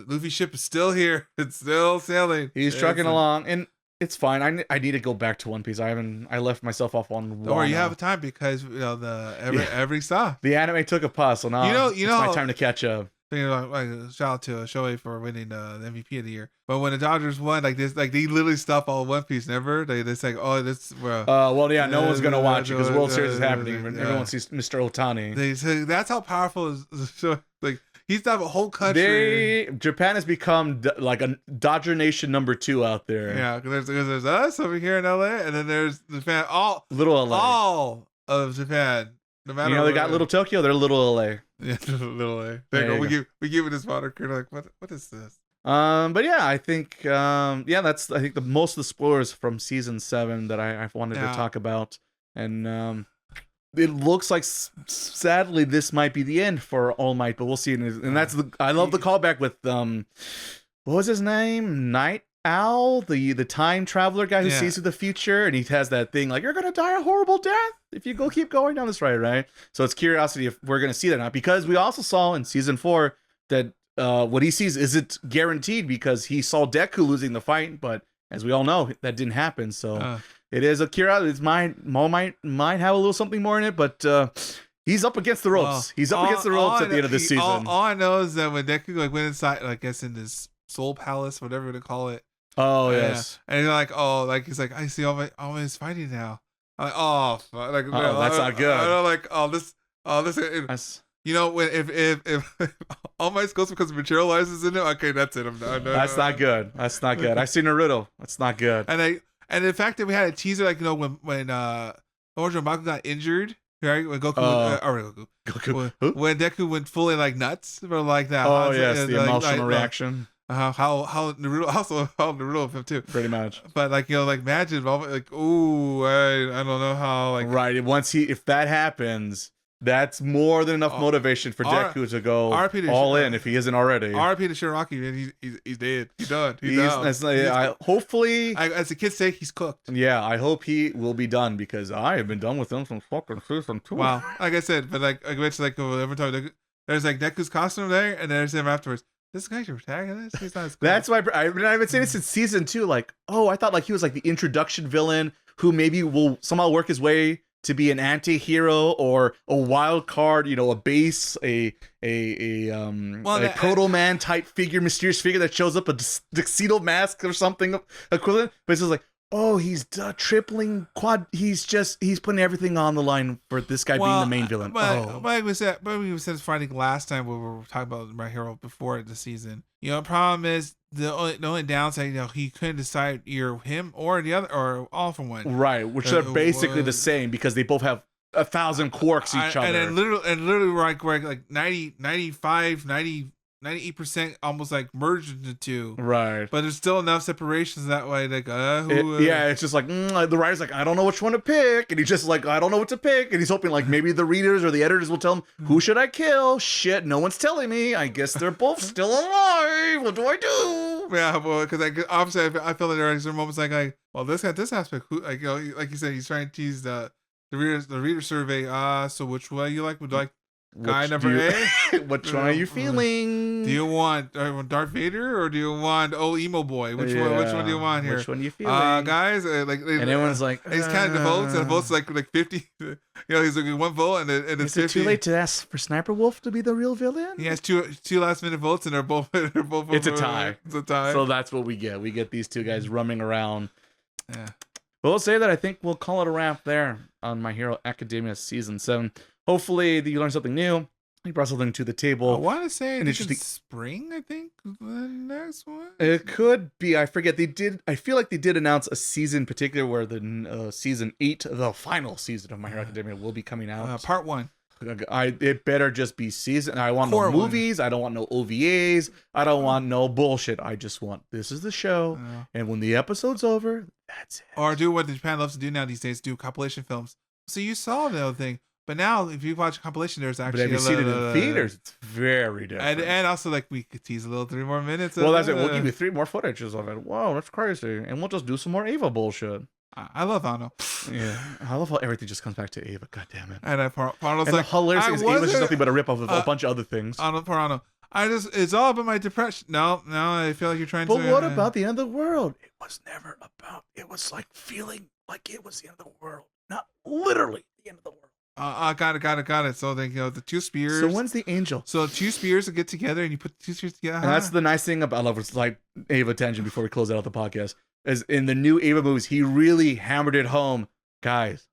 Luffy ship is still here. It's still sailing. He's trucking along, and it's fine. I need to go back to One Piece. I left myself off on. Or you have time because every stuff. The anime took a pause, so now it's my time to catch up. Shout out to Shoei for winning the MVP of the year. But when the Dodgers won, like this, like they literally stopped all One Piece. Never, they say, "Oh, this." No one's gonna watch it because World Series is happening. Everyone sees Mr. Otani. They say that's how powerful is the show. Like he's not a whole country. Japan has become like a Dodger Nation #2 out there. Yeah, because there's us over here in LA, and then there's Japan. Little LA. All of Japan. No matter they got Little Tokyo. They're Little LA. Yeah, Little LA. We give it this moniker. Like, what is this? But yeah, I think that's the most of the spoilers from season 7 that I wanted to talk about. And it looks like sadly this might be the end for All Might, but we'll see. And that's I love the callback with what was his name? Night Owl, the time traveler guy who sees the future, and he has that thing like, you're gonna die a horrible death if you keep going down this ride, right? So it's curiosity if we're gonna see that or not, because we also saw in season 4 that what he sees isn't guaranteed, because he saw Deku losing the fight, but as we all know, that didn't happen. So it is a curiosity. It's might have a little something more in it, but he's up against the ropes. He's up against the ropes at the end of this season. All I know is that when Deku went inside, I guess in this Soul Palace, whatever to call it. Oh yes, and you're like, he's like, I see all my fighting now. I'm like, that's not good. I'm like, this. When if all my skills because materializes in it, okay, that's it. I'm done. That's not good. That's not good. I see Naruto. That's not good. And the fact that we had a teaser, like when Orochimaru got injured, right? When Goku, when Deku went fully like nuts, or like that. Oh yes, the emotional reaction. How Naruto of him too, pretty much. But imagine like, ooh, I don't know how, like, right. If that happens, That's more than enough motivation for Deku to go all in if he isn't already. RP to Shiraki, man. He's dead. He's done. Hopefully, as the kids say, he's cooked. Yeah, I hope he will be done because I have been done with him since fucking season 2. Wow, like I said, but like I mentioned, like every time there's like Deku's costume there, and there's him afterwards. This guy's your protagonist. He's not as cool. That's why I've been saying this since season 2. Like, I thought like he was like the introduction villain who maybe will somehow work his way to be an anti-hero or a wild card, a base, a proto man type figure, mysterious figure that shows up a tuxedo mask or something equivalent. But it's just like, he's tripling quad. He's putting everything on the line for this guy being the main villain. But we said fighting last time when we were talking about My Hero before the season. The problem is the only downside, he couldn't decide either him or the other or all from one. Right, which are basically the same because they both have 1,000 quirks each other. And literally we're like 98% almost like merged into the two. Right. But there's still enough separations that way. Like, it's just like, the writer's like, I don't know which one to pick. And he's just like, I don't know what to pick. And he's hoping like maybe the readers or the editors will tell him, who should I kill? Shit, no one's telling me. I guess they're both still alive. What do I do? Yeah, well, because obviously I feel that there are moments like, well, this got this aspect. Like, like you said, he's trying to tease the reader survey. So which way you like? Would you like guy number A? Which one are you feeling? Do you want Darth Vader or do you want emo boy? Which one do you want here? Which one are you feeling? Guys, and everyone's like, he's counting the votes, and the votes like 50. He's like one vote, and it's 50. Is it too late to ask for Sniper Wolf to be the real villain? He has two last minute votes, and they're both. It's a tie. It's a tie. So that's what we get. We get these two guys roaming around. Yeah. But we'll say that I think we'll call it a wrap there on My Hero Academia Season 7. Hopefully you learned something new. You brought something to the table. I want to say interesting spring, I think, the next one. It could be. I forget. I feel like they did announce a season in particular where the season 8, the final season of My Hero Academia, will be coming out. Part 1. It better just be season. I want no movies. I don't want no OVAs. I don't want no bullshit. I just want this is the show. And when the episode's over, that's it. Or do what Japan loves to do now these days, do compilation films. So you saw the other thing. But now, if you watch a compilation, there's actually. But have you seen it in theaters? It's very different. And also, like, we could tease a little 3 more minutes. Well, that's it. We'll give you 3 more footages of it. Whoa, that's crazy. And we'll just do some more Ava bullshit. I love Ano. Yeah, I love how everything just comes back to Ava. God damn it. And Parano's like, the hilarious thing is Ava's just nothing but a ripoff of a bunch of other things. Parano. It's all about my depression. No, I feel like you're trying to. But what about the end of the world? It was never about. It was like feeling like it was the end of the world, not literally the end of the world. Got it. So they the 2 spears. So when's the angel? So 2 spears will get together, and you put the 2 spears together. And that's the nice thing about. I love it's like Ava tangent before we close out the podcast. Is in the new Ava movies, he really hammered it home, guys.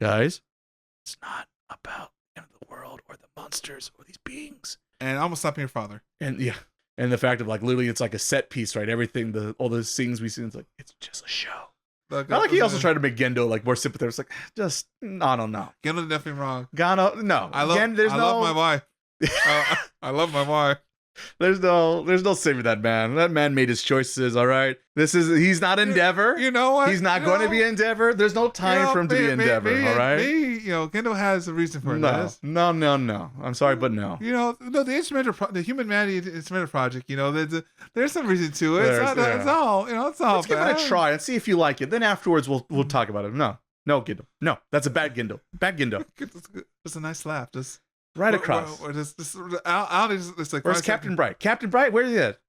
It's not about the end of the world or the monsters or these beings. And almost stopping your father. And and the fact of like literally, it's like a set piece, right? Everything, all the things we see, it's like it's just a show. Not like he also tried to make Gendo like more sympathetic. It's like just I don't know. Gendo did nothing wrong. Gendo, no. I love my wife. I love my wife. There's no saving that man. That man made his choices. All right. He's not Endeavor. You know what? He's not going to be Endeavor. There's no time for him to be Endeavor. All right. Gendo has a reason for it. No. I'm sorry, but no. The Humanity Instrumental Project. There's some reason to it. It's all. Let's give it a try and see if you like it. Then afterwards we'll talk about it. No, Gendo. No, that's a bad Gendo. Bad Gendo. Just a nice laugh. Just. Right across. Where's Captain Bright? Captain Bright, where's he at?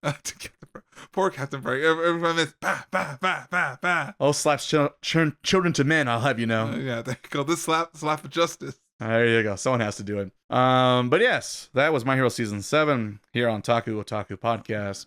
Poor Captain Bright. Everyone is bah. Oh, slaps children to men, I'll have you know. Yeah, there you go. This slap of justice. There you go. Someone has to do it. But yes, that was My Hero Season 7 here on Otaku Podcast.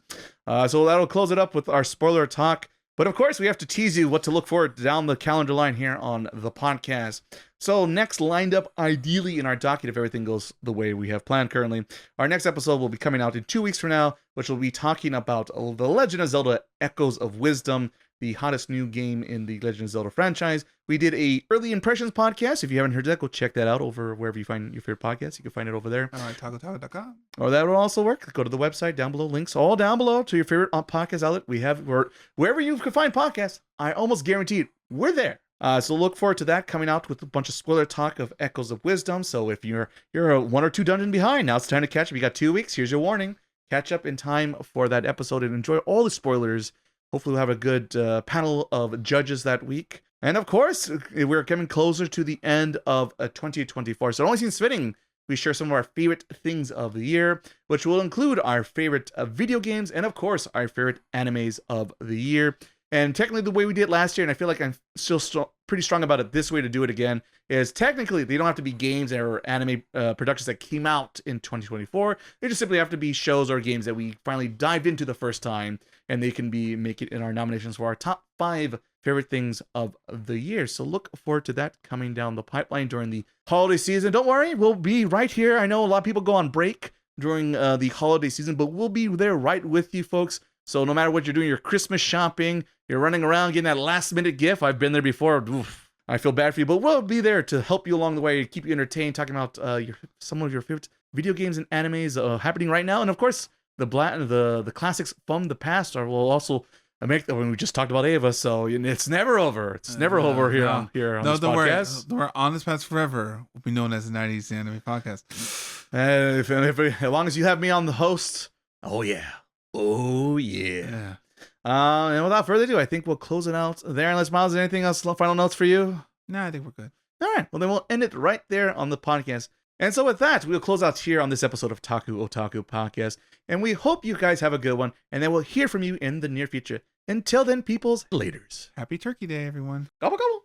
So that'll close it up with our spoiler talk. But of course, we have to tease you what to look for down the calendar line here on the podcast. So next lined up, ideally in our docket, if everything goes the way we have planned currently, our next episode will be coming out in 2 weeks from now, which will be talking about The Legend of Zelda Echoes of Wisdom, the hottest new game in the Legend of Zelda franchise. We did a early impressions podcast. If you haven't heard that, go check that out over wherever you find your favorite podcast. You can find it over there. All right, taco.com. Or that will also work. Go to the website down below. Links all down below to your favorite podcast outlet. We have wherever you can find podcasts. I almost guarantee it. We're there. So look forward to that coming out with a bunch of spoiler talk of Echoes of Wisdom. So if you're a 1 or 2 dungeon behind, now it's time to catch up. You got 2 weeks. Here's your warning. Catch up in time for that episode and enjoy all the spoilers. Hopefully we'll have a good panel of judges that week. And of course, we're coming closer to the end of 2024. So it only seems fitting we share some of our favorite things of the year, which will include our favorite video games and, of course, our favorite animes of the year. And technically, the way we did it last year, and I feel like I'm still pretty strong about it this way to do it again, is technically they don't have to be games or anime productions that came out in 2024. They just simply have to be shows or games that we finally dived into the first time, and they can make it in our nominations for our top 5 favorite things of the year. So look forward to that coming down the pipeline during the holiday season. Don't worry, we'll be right here. I know a lot of people go on break during the holiday season, but we'll be there right with you folks. So no matter what you're doing, your Christmas shopping, you're running around getting that last minute gift. I've been there before. Oof, I feel bad for you, but we'll be there to help you along the way, keep you entertained, talking about some of your favorite video games and animes happening right now. And of course, the classics from the past will also make that when we just talked about Ava, so it's never over. It's never over here on this podcast. Worry. We're on this past forever. We'll be known as the 90s Anime Podcast. As long as you have me on the host, oh yeah. And without further ado, I think we'll close it out there. Unless Miles, anything else, final notes for you? No, I think we're good. All right, well then we'll end it right there on the podcast. And so with that, we'll close out here on this episode of Otaku Podcast. And we hope you guys have a good one, and then we'll hear from you in the near future. Until then, peoples, laters. Happy Turkey Day, everyone. Gobble gobble.